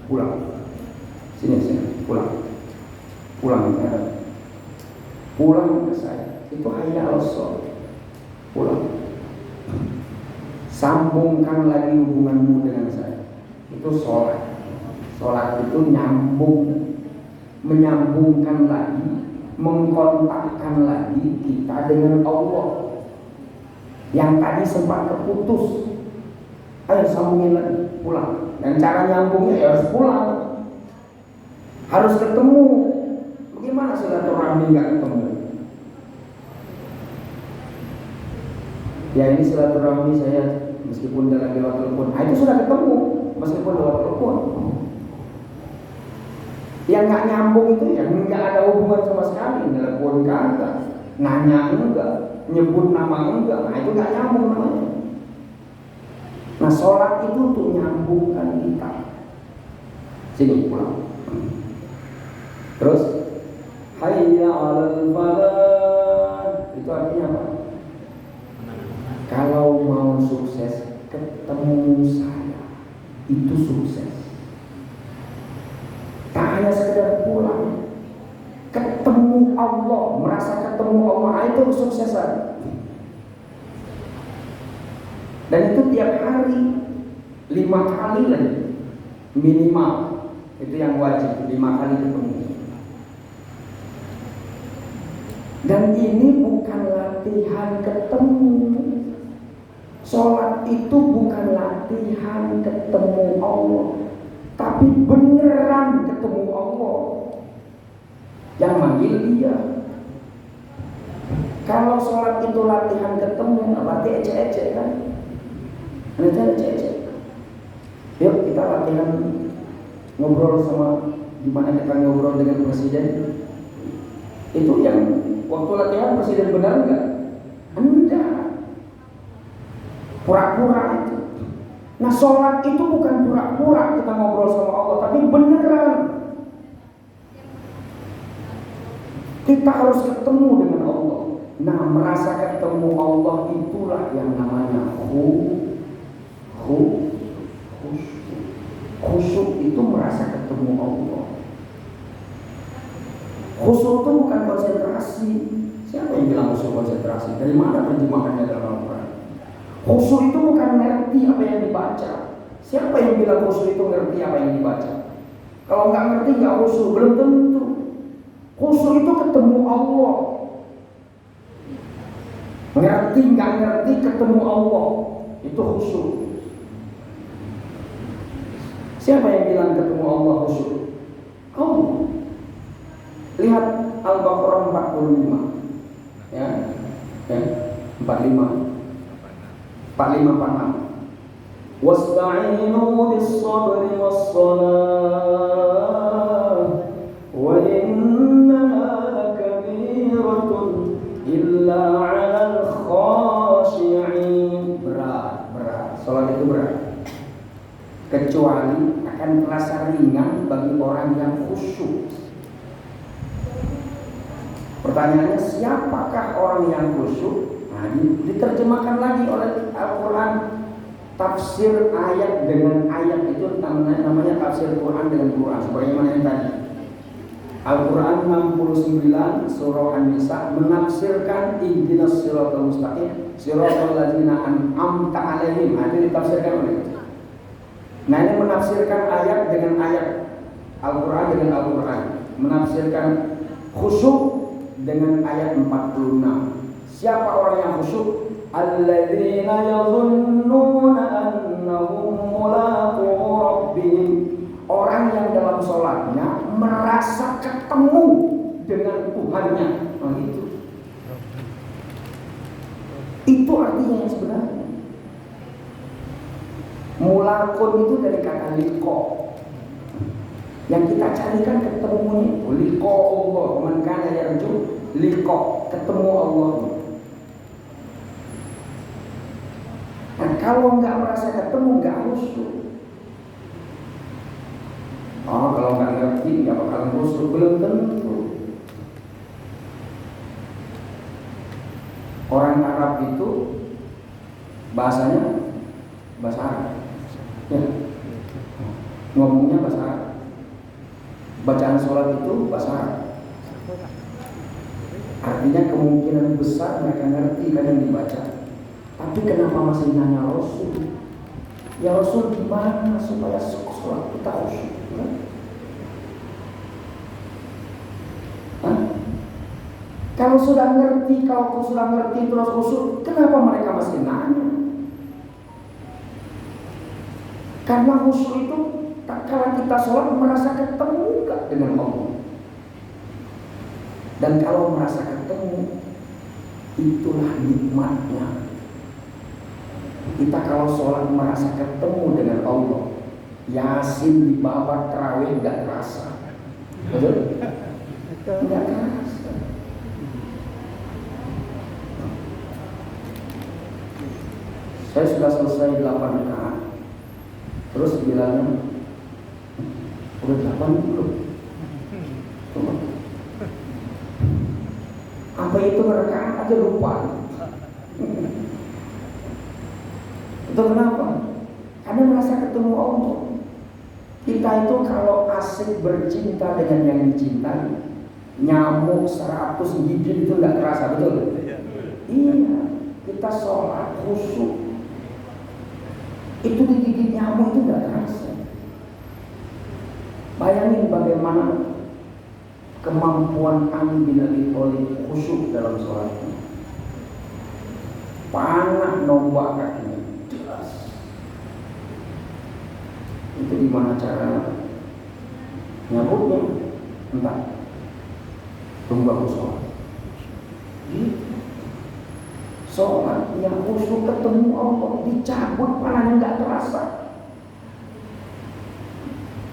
Pulang. Sini, pulang. Pulang ya. Pulang ke saya. Itu hayya 'alas shalah. Pulang. Sambungkan lagi hubunganmu dengan saya. Itu sholat. Sholat itu menyambungkan lagi, mengkontakkan lagi kita dengan Allah yang tadi sempat terputus. Ayo sambungin lagi, pulang. Dan cara nyambungnya ya harus pulang, harus ketemu. Bagaimana silaturahmi nggak ketemu? Ya ini silaturahmi saya meskipun dalam lewat telepon. Itu sudah ketemu meskipun lewat telepon. Yang nggak nyambung itu yang nggak ada hubungan sama sekali, telepon kagak, nanya enggak, nyebut nama enggak, nah itu nggak nyambung namanya. Nah sholat itu untuk nyambungkan kita. Sini pulang. Terus hayya 'alal falah, itu artinya apa? Kalau mau sukses ketemu saya, itu sukses. Tak hanya sekedar pulang, ketemu Allah, merasa ketemu Allah, itu kesuksesan. Dan itu tiap hari 5 kali lagi minimal, itu yang wajib 5 kali ketemu. Dan ini bukan latihan ketemu. Sholat itu bukan latihan ketemu Allah, tapi beneran ketemu Allah yang manggil dia. Kalau sholat itu latihan ketemu, berarti ecek-ecek kan? Ecek-ecek. Yuk kita latihan ngobrol sama, gimana kita ngobrol dengan presiden. Itu yang waktu latihan presiden benar enggak? Enggak. Pura-pura itu. Nah sholat itu bukan pura-pura kita ngobrol sama Allah, tapi beneran. Kita harus ketemu dengan Allah. Nah merasa ketemu Allah itulah yang namanya khusyuk. Itu merasa ketemu Allah. Khusyuk itu bukan konsentrasi. Siapa yang bilang khusyuk konsentrasi? Dari mana terjemahannya dalam Al-Quran? Khusyuk itu bukan ngerti apa yang dibaca. Siapa yang bilang khusyuk itu ngerti apa yang dibaca? Kalau nggak ngerti nggak khusyuk, belum tentu. Khusyuk itu ketemu Allah. Ngerti nggak ngerti ketemu Allah, itu khusyuk. Siapa yang bilang ketemu Allah khusyuk? Allah. Lihat Al-Baqarah 45, ya 45. 45-46. Wasta'inu bis-sabri was-salah wa innaha lakabiratun illa 'alal khashi'in. Berat. Salat itu berat. Kecuali akan terasa ringan bagi orang yang khusyuk. Pertanyaannya, siapakah orang yang khusyuk? Nah, diterjemahkan lagi oleh Al-Quran, tafsir ayat dengan ayat itu namanya tafsir Quran dengan Quran. Sebagaimana yang tadi Al-Quran 69 surah An-Nisa menafsirkan ihdinas siratal mustaqim siratal ladzina an'amta 'alaihim. Itu ditafsirkan oleh. Nah ini menafsirkan ayat dengan ayat, Al-Quran dengan Al-Quran, menafsirkan khusyuk dengan ayat 46. Siapa orang yang khusyuk? Alladzina yadhunnuna annahum mulaqu rabbihim orang yang dalam sholatnya merasa ketemu dengan Tuhannya. Nah, itu artinya yang sebenarnya. Mulakun itu dari kata liko. Yang kita carikan ketemunya liko Allah. Man kana yarju liko, ketemu Allah. Nah, kalau nggak merasa ketemu, nggak khusyuk. Oh, kalau nggak ngerti nggak bakalan khusyuk, belum tentu. Orang Arab itu bahasanya bahasa Arab, ya. Ngomongnya bahasa Arab. Bacaan sholat itu bahasa Arab. Artinya kemungkinan besar mereka ngerti kan yang dibaca. Tapi kenapa masih nanya Rasul? Ya Rasul gimana supaya sholat kita khusyuk? Kalau sudah ngerti terus khusyuk, kenapa mereka masih nanya? Karena khusyuk itu tak kala kita sholat merasa ketemu gak dengan Allah. Dan kalau merasa ketemu, itulah nikmatnya. Kita kalau sholat merasa ketemu dengan Allah, Yasin di bawah tarawih gak terasa. Betul? Gak terasa. Saya sudah selesai 8 rakaat. Terus bilangnya, udah 8 belum? Apa itu rakaat aja lupa. Itu kenapa? Karena merasa ketemu Allah. Kita itu kalau asik bercinta dengan yang dicintai, nyamuk 100 gigit itu nggak terasa, betul? Iya, kita sholat khusyuk. Itu digigit nyamuk itu nggak terasa. Bayangin bagaimana kemampuan Ali bin Abi Thalib khusyuk dalam sholatnya. Panah nombak kakinya, jelas. Itu gimana cara nyabutnya? Entah. Tunggu aku sholat. Sholat yang khusyuk ketemu Allah, dicabut panahnya nggak terasa.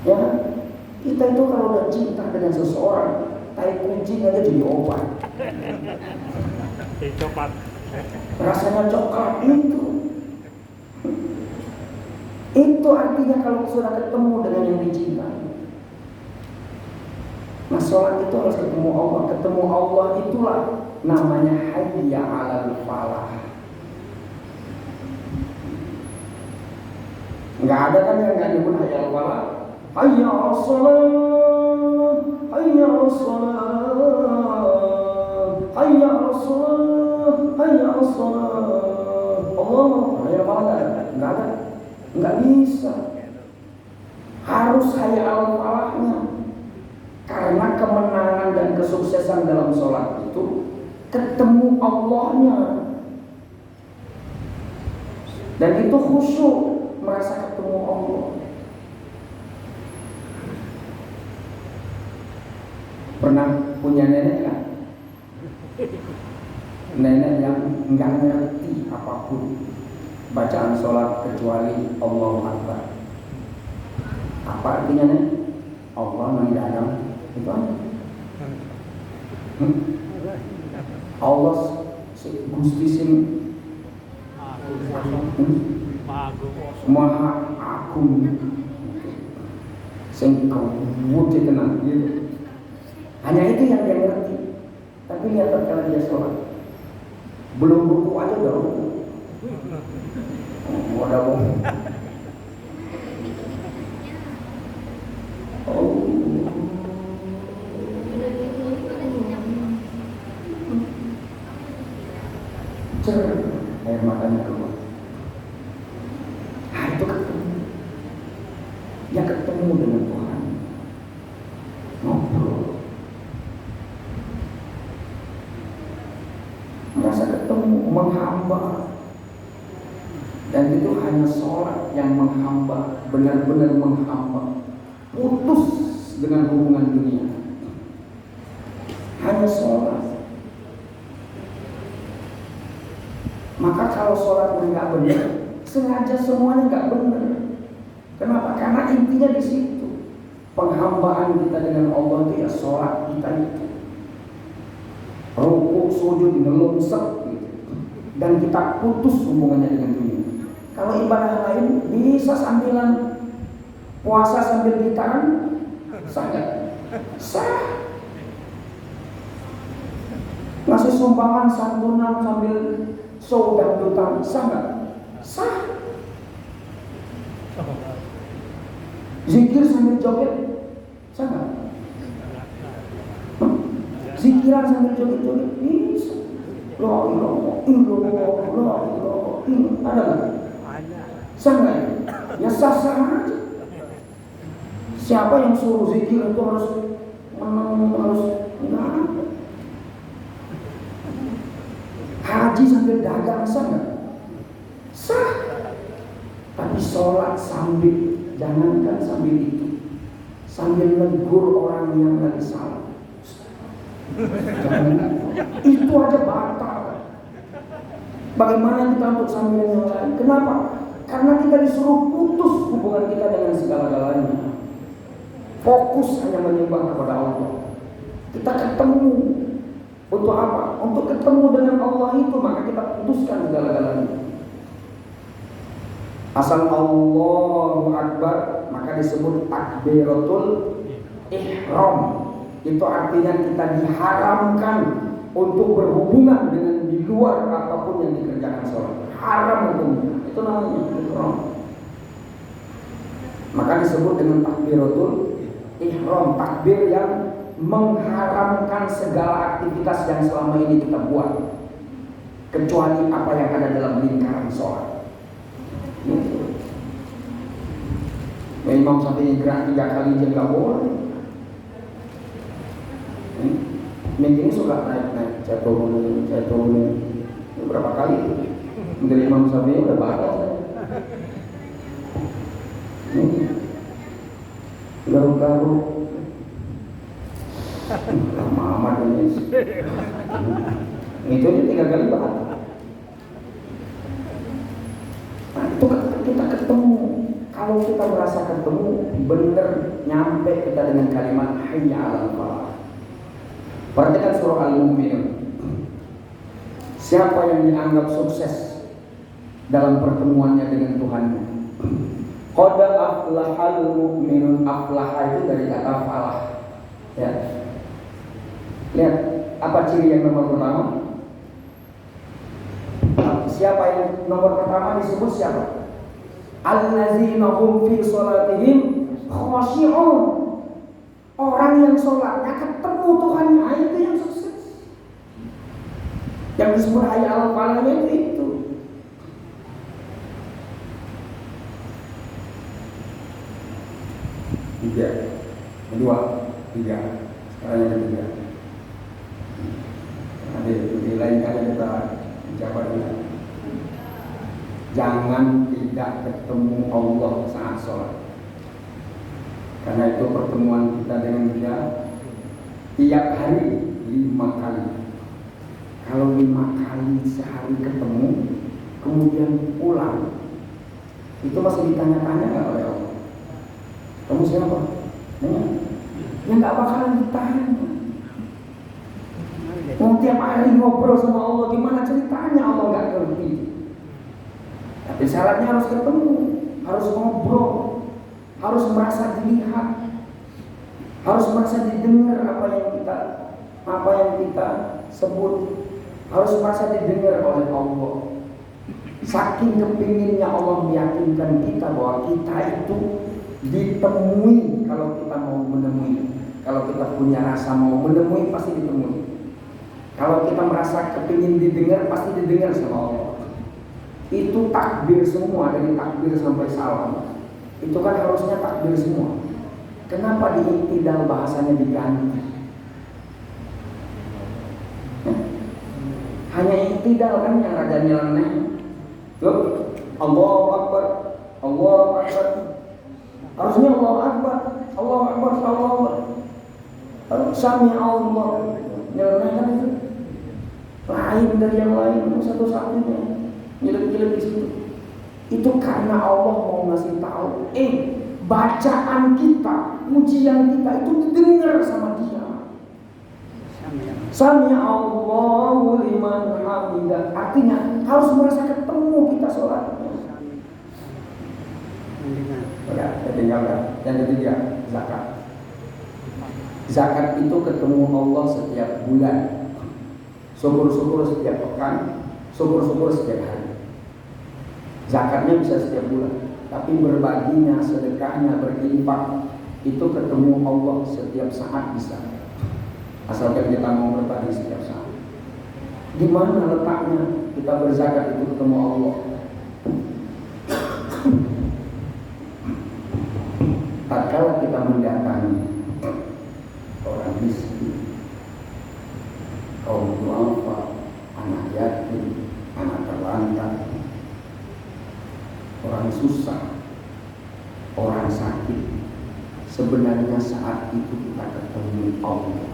Ya, kita itu kalau udah cinta dengan seseorang, tai kucing aja jadi obat. Coklat. Rasanya coklat itu. Itu artinya kalau sudah ketemu dengan yang dicintai. Nah, sholat itu harus ketemu Allah. Ketemu Allah itulah namanya hayya 'alal falah. Enggak ada kan yang enggak nyebut hayya 'alal falah. Hayya 'alas shalah, hayya 'alas shalah, hayya 'alas shalah, hayya 'alas shalah. Allah, hayya 'alal falah enggak ada. Enggak bisa. Harus hayya 'alal falahnya. Karena kemenangan dan kesuksesan dalam sholat itu ketemu Allahnya. Dan itu khusyuk, merasa ketemu Allah. Pernah punya nenek kan? Nenek yang enggak ngerti apapun bacaan sholat kecuali Allahu Akbar. Apa artinya nih? Allah maha dalam. Itu apa? Allah Gusti sing Maha Agung, sing kuwude tenan gitu. Hanya itu yang dia ngerti. Tapi lihat kalau dia sholat, belum ruku aja udah ruku. Udah bohong. Air matanya keluar. Nah, itu ketemu. Yang ketemu dengan Tuhan, ngobrol, merasa ketemu, menghamba. Dan itu hanya sholat yang menghamba, benar-benar menghamba. putus dengan hubungan dunia. Hanya sholat. Maka kalau sholatnya nggak benar, sengaja semuanya nggak benar. Kenapa? Karena intinya di situ. Penghambaan kita dengan Allah itu ya sholat kita itu. Rukuk, sujud, ngelungsek gitu. Dan kita putus hubungannya dengan dunia. Kalau ibadah lain bisa sambilan puasa sambil ditahan, sah nggak? Sah. Ngasih sumbangan santunan sambil show dangdutan, sah nggak? Sah. Zikir sambil joget, sah nggak? Zikiran sambil joget-joget bisa. La ilaha illallah, la ilaha illallah. Ada nggak? Sah nggak? Ya sah-sah aja. Siapa yang suruh zikir itu harus menang, harus enggak. Haji sambil dagang sah nggak? Sah. Tapi sholat sambil, jangankan sambil itu, sambil menegur orang yang lagi salah. Itu aja batal. Bagaimana kita untuk sambil yang lain? Kenapa? Karena kita disuruh putus hubungan kita dengan segala-galanya. Fokus hanya menyembah kepada Allah. Kita ketemu untuk apa? Untuk ketemu dengan Allah itu, maka kita putuskan segala-galanya. Asal Allahu Akbar, maka disebut takbiratul ihram. Itu artinya kita diharamkan untuk berhubungan dengan di luar apapun yang dikerjakan sholat. Haram hukumnya. Itu namanya ihram. Maka disebut dengan takbiratul ihram, takbir yang mengharamkan segala aktivitas yang selama ini kita buat, kecuali apa yang ada dalam lingkaran sholat. Imam Syafi'i gerak 3 kali aja nggak boleh. Mungkin suka naik, saya turun. Berapa kali? Dari Imam Syafi'i udah batal. Garuk-garuk. Lama amat ini. Itu aja 3 kali batal. Nah, itu kita ketemu. Kalau kita merasa ketemu, benar nyampe kita dengan kalimat hayya 'alal falah. Perhatikan surah Al-Mu'minun. Siapa yang dianggap sukses dalam pertemuannya dengan Tuhannya? Qad aflahal mu'minun. Aflaha itu dari kata falah. Ya. Lihat, apa ciri yang nomor pertama? Siapa yang nomor pertama disebut siapa? Allazina hum fi sholatihim khashi'un. Orang yang sholatnya ketemu Tuhannya, itu yang sukses. Yang disebut hayya 'alal falahnya itu. Tiga, kedua, tiga. Sekarang yang ketiga. Nanti di lain kali kita mencapai ini. Jangan tidak ketemu Allah saat sholat. Karena itu pertemuan kita dengan Dia tiap hari 5 kali. Kalau 5 kali sehari ketemu, kemudian pulang, itu masih ditanya-tanya nggak oleh Allah? Kamu siapa? Ya nggak bakalan ditanya. Mau tiap hari ngobrol sama Allah, gimana ceritanya Allah nggak ngerti. Tapi syaratnya harus ketemu, harus ngobrol, harus merasa dilihat, harus merasa didengar apa yang kita sebut, harus merasa didengar oleh Allah. Saking kepinginnya Allah meyakinkan kita bahwa kita itu ditemui kalau kita mau menemui. Kalau kita punya rasa mau menemui, pasti ditemui. Kalau kita merasa kepingin didengar, pasti didengar sama Allah. Itu takbir semua, dari takbir sampai salam. Itu kan harusnya takbir semua. Kenapa di i'tidal bahasanya diganti? Hanya i'tidal kan yang ada nyeleneh. Loh, Allahu Akbar, Allahu Akbar. Harusnya Allahu Akbar, Allahu Akbar, Allahu Akbar. Sami Allah. Nyelamakan itu. Lain dari yang lain, satu-satunya. Nyelip-nyelip di situ. Itu karena Allah mau ngasih tahu, bacaan kita, pujian kita itu didengar sama Dia. Sami Allahu liman hamidah. Artinya harus merasa ketemu kita sholatnya. Ya, ketinggalan. Yang ketiga, zakat. Zakat itu ketemu Allah setiap bulan. Syukur-syukur setiap pekan, syukur-syukur setiap hari. Zakatnya bisa setiap bulan, tapi berbaginya, sedekahnya, berinfak itu ketemu Allah setiap saat bisa. Asalkan kita mau berbagi setiap saat. Di mana letaknya kita berzakat itu ketemu Allah? Tatkala kita mendatangi orang miskin, kaum duafa, anak yatim, anak terlantar, orang susah, orang sakit, sebenarnya saat itu kita ketemu Allah.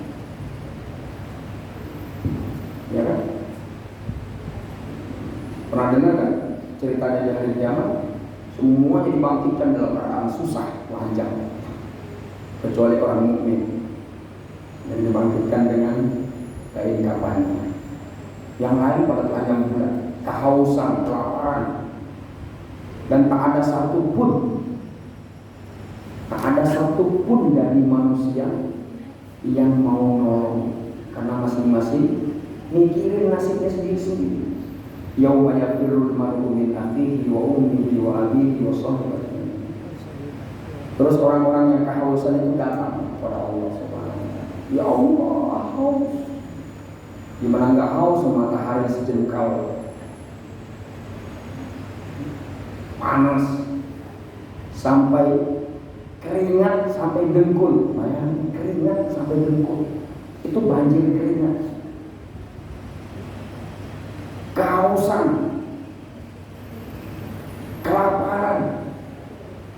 Ya kan? Pernah dengar kan ceritanya di hari kiamat? Semuanya dibangkitkan dalam keadaan susah, lanjang, kecuali orang mukmin yang dibangkitkan dengan kain kafannya. Yang lain pada telanjang bulat, kehausan, kelaparan, dan tak ada satupun dari manusia yang mau nolong, karena masing-masing mikirin nasibnya sendiri-sendiri. Yauma yafirrul mar'u min akhihi wa ummihi wa abihi wa sahbihi. Terus orang-orang yang kehausan itu datang kepada Allah Subhanahu wa taala. Ya Allah, haus. Gimana enggak haus sama matahari sejengkal? Panas sampai keringat sampai dengkul. Bayangin, keringat sampai dengkul. Itu banjir keringat. Kehausan, kelaparan,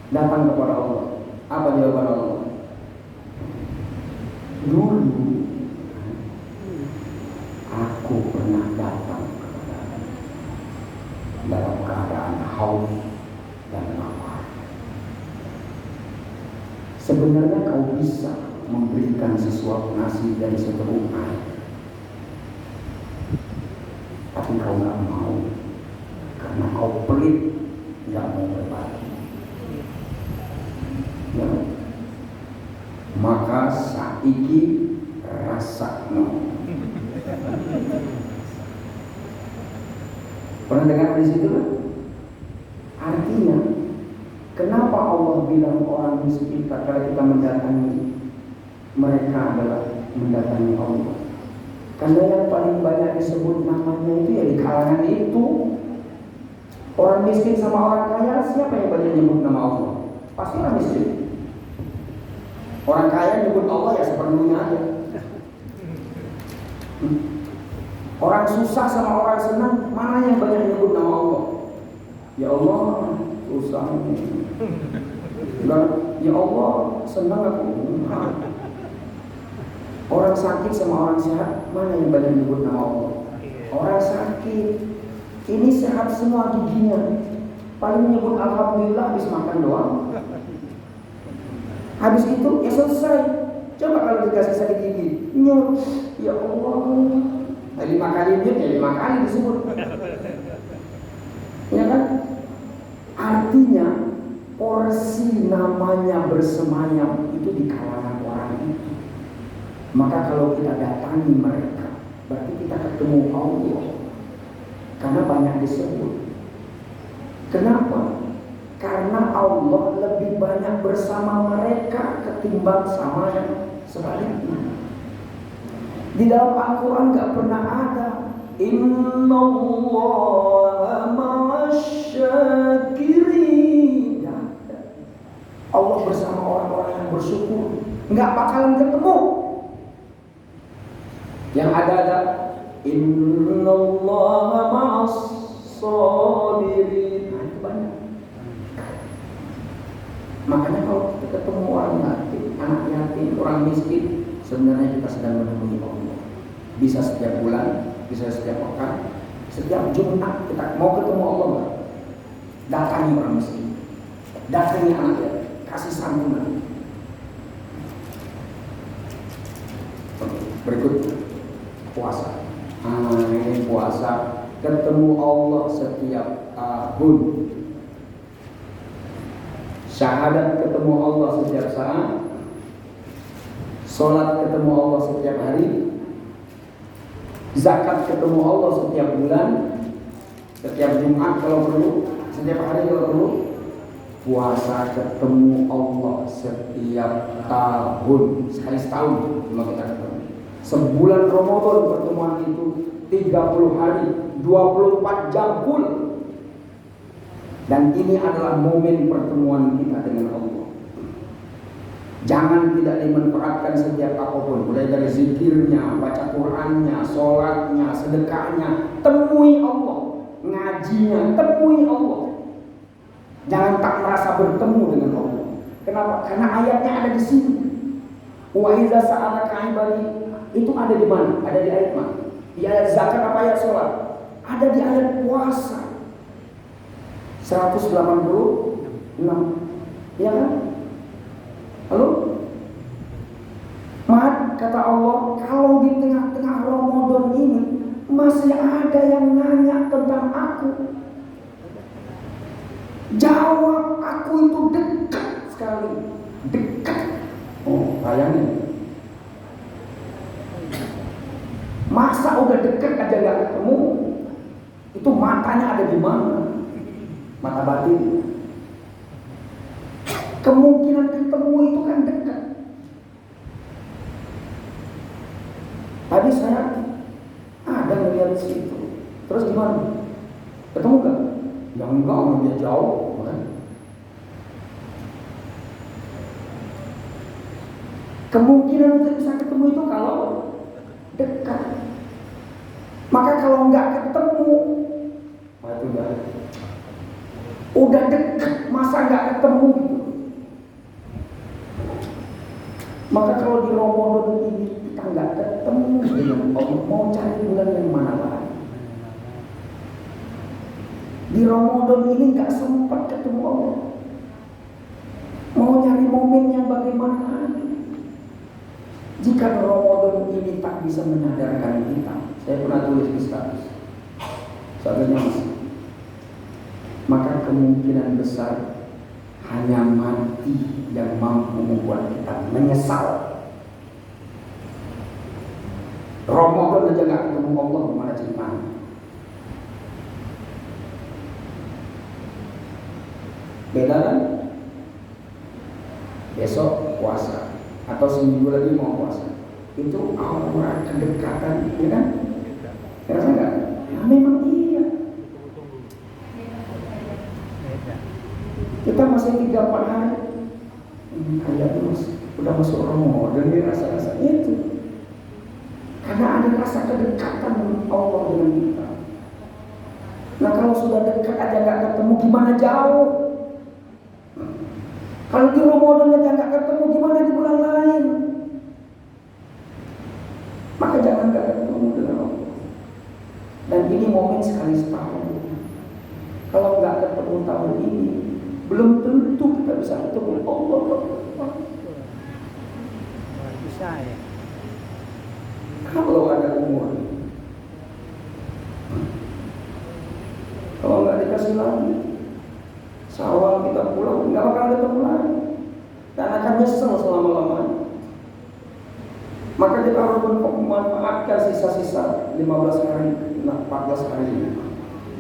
datang kepada Allah. Apa jawaban Allah? Dulu aku pernah datang kepada dalam keadaan haus dan lapar. Sebenarnya kau bisa memberikan sesuatu nasi dari seteguk air, tapi kau nggak mau karena kau pelit, nggak mau berbagi. Ya. Maka saiki rasakno. Pernah dengar di situ kan? Artinya, kenapa Allah bilang orang miskin kalau kita mendatangi mereka adalah mendatangi Allah? Karena yang paling banyak disebut namanya itu ya di kalangan itu. Orang miskin sama orang kaya, siapa yang banyak nyebut nama Allah? Pasti orang miskin. Orang kaya nyebut Allah ya seperlunya aja. Orang susah sama orang senang, mana yang banyak nyebut nama Allah? Ya Allah, susah ini. Ya Allah, senang aku. Orang sakit sama orang sehat, mana yang banyak nyebut nama Allah? Orang sakit, ini sehat semua giginya, paling nyebut alhamdulillah habis makan doang. Habis itu ya selesai. Coba kalau dikasih sakit gigi, nyut, ya Allah, 5 kali nyut ya 5 kali disebut. Ya kan? Artinya porsi namanya bersemayam itu di kalangan orang itu. Maka kalau kita datangi mereka, berarti kita ketemu Allah. Karena banyak disebut. Kenapa? Karena Allah lebih banyak bersama mereka ketimbang sama yang sebaliknya. Di dalam Al-Quran gak pernah ada Innallaha ma'asyakirin. Allah bersama orang-orang yang bersyukur. Gak bakalan ketemu. Yang ada Innallaha ma'as-sabirin. Nah, itu banyak. Makanya kalau kita ketemu orang yatim, anak yatim, orang miskin, sebenarnya kita sedang menemui Allah. Bisa setiap bulan, bisa setiap pekan, setiap Jumat kita mau ketemu Allah nggak? Datangi orang miskin, datangi anak yatim, kasih santunan. Berikut puasa. Ini puasa ketemu Allah setiap tahun. Syahadat ketemu Allah setiap saat. Sholat ketemu Allah setiap hari. Zakat ketemu Allah setiap bulan, setiap Jumat kalau perlu, setiap hari kalau perlu. Puasa ketemu Allah setiap tahun, sekali setahun cuma kita ketemu. Sebulan Ramadan pertemuan itu 30 hari, 24 jam full. Dan ini adalah momen pertemuan kita dengan Allah. Jangan tidak dimanfaatkan setiap apapun, mulai dari zikirnya, baca Qur'annya, sholatnya, sedekahnya. Temui Allah, ngajinya, temui Allah. Jangan tak merasa bertemu dengan Allah. Kenapa? Karena ayatnya ada di sini. Wa iza sa'alaka ibadi, itu ada di mana? Ada di ayat mana? Di ayat zakat apa ayat sholat? Ada di ayat puasa. 186, ya kan? Lalu, Mat, kata Allah, kalau di tengah-tengah Ramadan ini masih ada yang nanya tentang aku, jawab, aku itu dekat sekali, dekat. Oh, bayangin. Masa udah dekat aja gak ketemu? Itu matanya ada di mana? Mata batin. Kemungkinan ketemu itu kan dekat. Tadi saya ada melihat situ. Terus gimana? Ketemu gak? Ya enggak, dia jauh kan? Kemungkinan untuk bisa ketemu itu kalau dekat. Maka kalau enggak ketemu, itu enggak. Udah dekat, masa enggak ketemu gitu. Maka kalau di Ramadan ini kita enggak ketemu dengan Allah, mau cari bulan yang mana lagi? Di Ramadan ini enggak sempat ketemu Allah, mau nyari momen yang bagaimana lagi? Jika Ramadan ini tak bisa menyadarkan kita, saya pernah tulis di status, satunya masih, maka kemungkinan besar hanya mati yang mampu membuat kita menyesal. Ramadan aja gak ketemu Allah, gimana ceritanya? Beda kan? Besok puasa atau seminggu lagi mau puasa, itu aura kedekatan, ya kan? Rasa nggak? Nah, memang iya. Kita masih 3-4 hari, kayaknya udah masuk Ramadan, dia rasa-rasa itu. Karena ada rasa kedekatan Allah dengan kita. Nah kalau sudah dekat aja nggak ketemu, gimana jauh? Kalau di Ramadan aja nggak ketemu, gimana di bulan lain? Maka jangan nggak ketemu dengan Allah. Dan ini momen sekali setahun. Kalau nggak ketemu tahun ini, belum tentu kita bisa ketemu Allah. Bisa ya. Kalau ada umur, kalau nggak dikasih lagi, Syawal kita pulang, nggak bakal ketemu lagi, dan akan nyesel selama-lamanya. Maka kita harus memanfaatkan sisa-sisa 15 hari, 14 hari ini.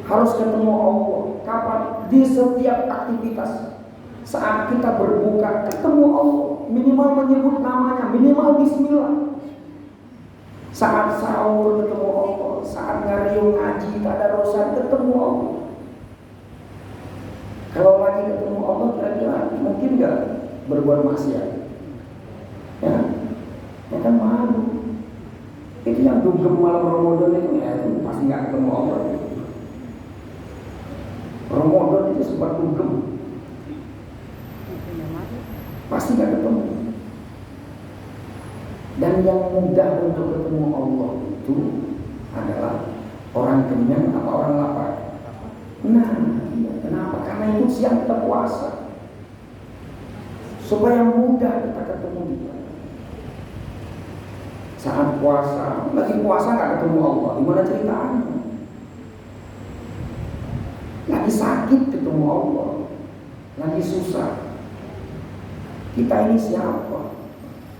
Harus ketemu Allah. Kapan? Di setiap aktivitas. Saat kita berbuka, ketemu Allah. Minimal menyebut namanya, minimal bismillah. Saat sahur ketemu Allah. Saat ngariung ngaji, tadarusan, ketemu Allah. Kalau lagi ketemu Allah, kira-kira mungkin nggak berbuat maksiat? Ya, ya kan malu. Itu yang dugem malam Ramadan itu, ya itu pasti nggak ketemu Allah. Ramadan itu sempat dugem. Pasti gak ketemu. Dan yang mudah untuk ketemu Allah itu adalah orang kenyang apa orang lapar. Nah, kenapa? Karena itu siang kita puasa, supaya mudah kita ketemu dia. Saat puasa, lagi puasa gak ketemu Allah, gimana ceritanya? Lagi sakit ketemu Allah, lagi susah. Kita ini siapa?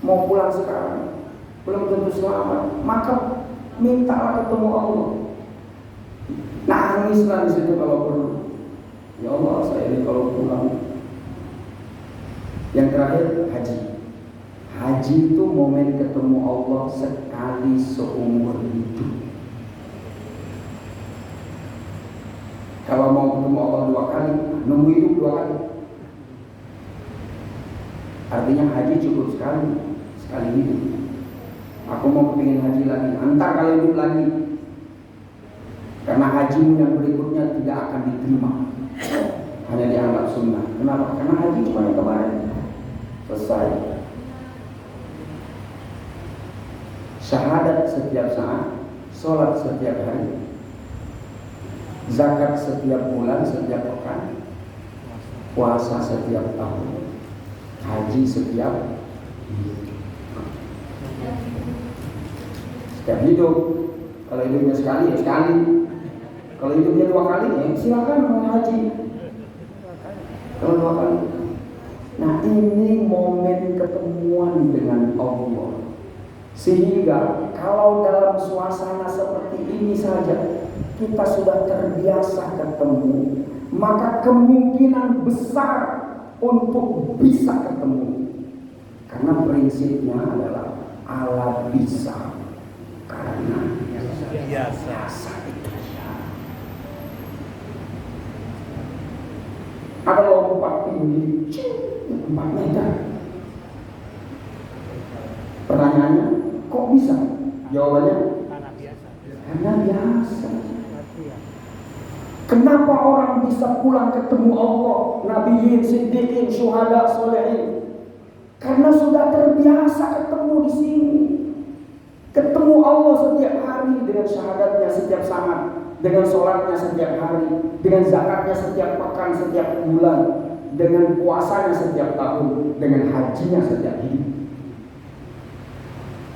Mau pulang sekarang, belum tentu selamat. Maka mintalah ketemu Allah. Nangislah di situ kalau perlu. Ya Allah, saya ini kalau pulang. Yang terakhir, haji. Haji itu momen ketemu Allah sekali seumur hidup. Kalau mau ketemu Allah 2 kali, nunggu hidup 2 kali. Artinya haji cukup sekali hidup. Aku mau kepingin haji lagi, antar kalau hidup lagi. Karena hajimu yang berikutnya tidak akan diterima, hanya dianggap sunnah. Kenapa? Karena haji cuma yang kemarin selesai. Syahadat setiap saat, sholat setiap hari, zakat setiap bulan, setiap pekan, puasa setiap tahun, haji setiap hidup. Kalau hidupnya sekali ya sekali. Kalau hidupnya 2 kali ya silakan mau haji. Kalau 2 kali. Nah, ini momen ketemuan dengan Allah. Sehingga kalau dalam suasana seperti ini saja kita sudah terbiasa ketemu, maka kemungkinan besar untuk bisa ketemu. Karena prinsipnya adalah Allah bisa karena biasa itu ya. Ada lompat tinggi 4 meter. Pertanyaannya, kok bisa? Jawabannya karena biasa. Kenapa orang bisa pulang ketemu Allah, Nabiyin, Siddiqin, Syuhada, Solehin? Karena sudah terbiasa ketemu di sini. Ketemu Allah setiap hari dengan syahadatnya setiap saat, dengan sholatnya setiap hari, dengan zakatnya setiap pekan, setiap bulan, dengan puasanya setiap tahun, dengan hajinya setiap hidup.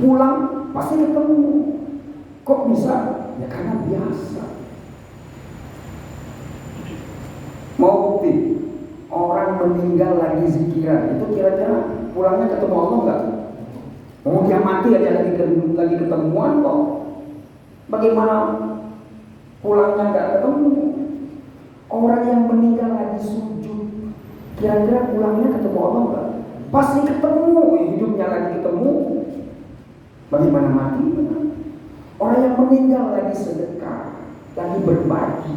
Pulang pasti ketemu. Kok bisa? Ya karena biasa. Mau bukti? Orang meninggal lagi zikiran, itu kira-kira pulangnya ketemu Allah enggak? Oh, dia mati aja lagi ketemuan kok. Bagaimana pulangnya enggak ketemu? Orang yang meninggal lagi sujud, kira-kira pulangnya ketemu Allah enggak? Pasti ketemu, hidupnya lagi ketemu. Bagaimana matinya? Orang yang meninggal lagi sedekah, lagi berbagi,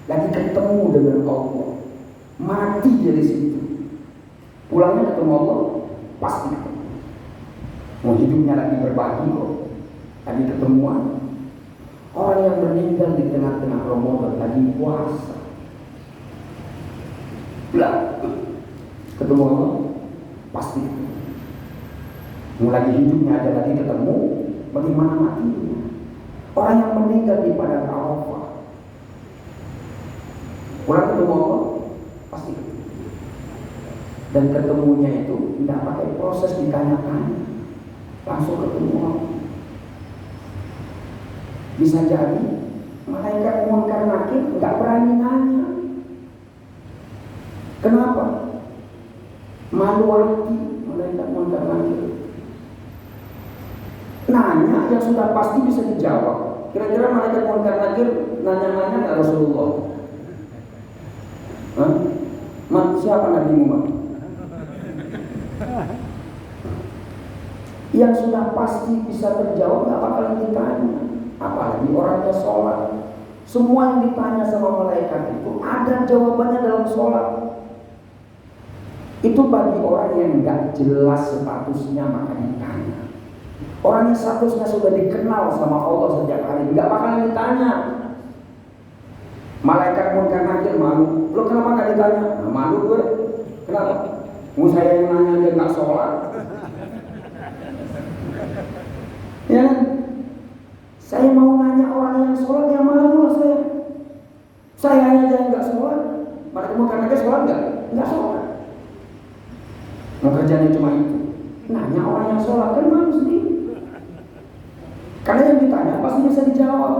lagi ketemu dengan Allah, mati dari situ. Pulangnya ketemu Allah, pasti ketemu. Mau hidupnya lagi berbagi kok, lagi ketemuan. Orang yang meninggal di tengah-tengah Ramadan lagi puasa, ketemu Allah, pasti ketemu. Mau lagi hidupnya ada lagi ketemu, bagaimana matinya? Orang yang meninggal di padang Arafah, orang ketemu Allah, pasti ketemu. Dan ketemunya itu tidak pakai proses ditanya-tanya, langsung ketemu Allah. Bisa jadi malaikat Munkar Nakir nggak berani nanya. Kenapa? Malu hati malaikat Munkar Nakir. Nanya yang sudah pasti bisa dijawab. Kira-kira malaikat Munkar Nakir nanya-nanya nggak Rasulullah? Hah? Siapa Nabi Muhammad? Yang sudah pasti bisa terjawab nggak bakalan ditanya. Apalagi orangnya sholat. Semua yang ditanya sama malaikat itu ada jawabannya dalam sholat. Itu bagi orang yang nggak jelas statusnya maka ditanya. Orang yang statusnya sudah dikenal sama Allah setiap hari nggak bakalan ditanya. Malaikat Munkar Nakir malu. Lo kenapa nggak ditanya? Nah, malu gue. Kenapa? Mau saya yang nanya dia nggak sholat. Ya, saya mau nanya orang yang sholat yang malu lah saya. Saya aja yang nggak sholat. Mereka mau karena dia sholat nggak? Nggak sholat. Mau kerjanya cuma itu. Nanya orang yang sholat kan malu sendiri. Karena yang ditanya pasti bisa dijawab.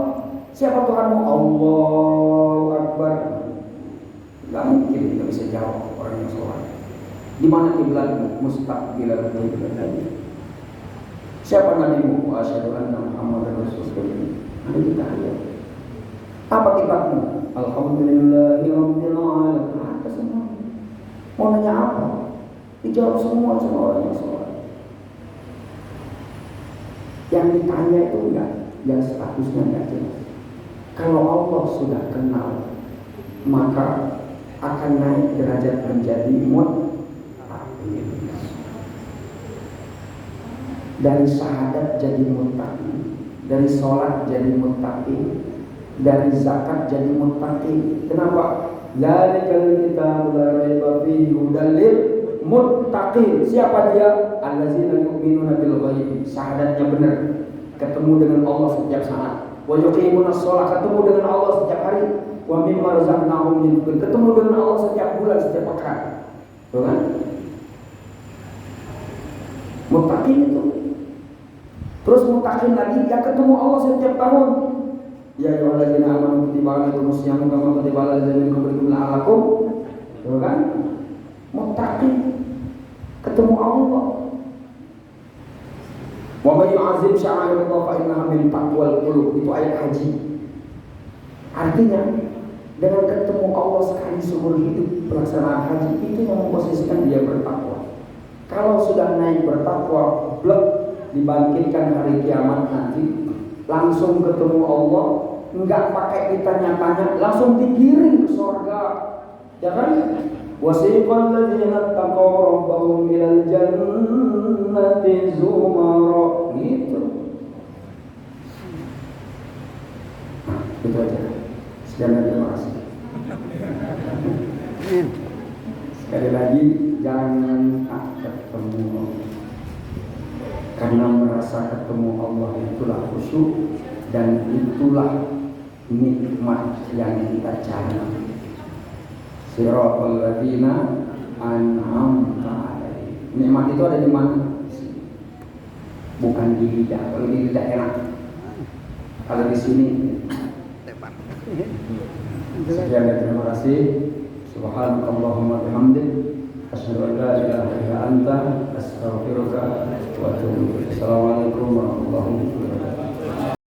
Siapa Tuhanmu? Allahu Akbar. Nggak mungkin kita bisa jawab orang yang sholat. Di mana kiblatmu? Mustaqbilal qiblat. Siapa nabimu? Asyhadu anna Muhammadar Rasulullah. Ada kita lihat. Apa kiblatmu? Alhamdulillahi rabbil alamin. Apa semua? Mau nanya apa? Dijawab semua sama orang yang sholat. Yang ditanya itu enggak, yang statusnya enggak jelas. Kalau Allah sudah kenal, maka akan naik derajat menjadi muttaqin. Dari syahadat jadi muttaqin, dari sholat jadi muttaqin, dari zakat jadi muttaqin. Kenapa? Zalikal kitabul la raiba fihi hudal lil muttaqin. Siapa dia? Allazina yu'minuna bil ghaib. Syahadatnya benar, ketemu dengan Allah setiap saat. Wa yuqimunas shalah, ketemu dengan Allah setiap hari. Wa mimma razaqnahum yunfiqun, ketemu dengan Allah setiap bulan, setiap pekan. Tuh kan? Muttaqin itu. Terus muttaqin lagi, ya ketemu Allah setiap tahun. Ya ayyuhallazina amanu kutiba alaikumus syiyamu kama kutiba alal ladzina min qablikum la'allakum. Tuh kan? Muttaqin, ketemu Allah. Wa may yu'azzim sya'airallah fa innaha min taqwal qulub. Itu ayat haji. Artinya dengan ketemu Allah sekali seumur hidup pelaksanaan haji itu yang memposisikan dia bertakwa. Kalau sudah naik bertakwa, blek dibangkitkan hari kiamat nanti, langsung ketemu Allah, enggak pakai ditanya-tanya, langsung digiring ke surga. Ya kan? Wasiqal ladzina taqaw rabbahum ilal jannati zumara. Gitu. Nah, itu aja. Sekian, terima kasih. Sekali lagi, jangan ketemu, karena merasa ketemu Allah itulah khusyuk dan itulah nikmat yang kita cari. Siratal ladzina an'amta alaihim. Nikmat itu ada di mana? Bukan di lidah. Kalau di lidah enak. Kalau di sini sekian, terima kasih. Subhanakallahumma bihamdik, asyhadu an la ilaha illa anta, astaghfiruka wa atubu ilaik. Assalamualaikum warahmatullahi wabarakatuh.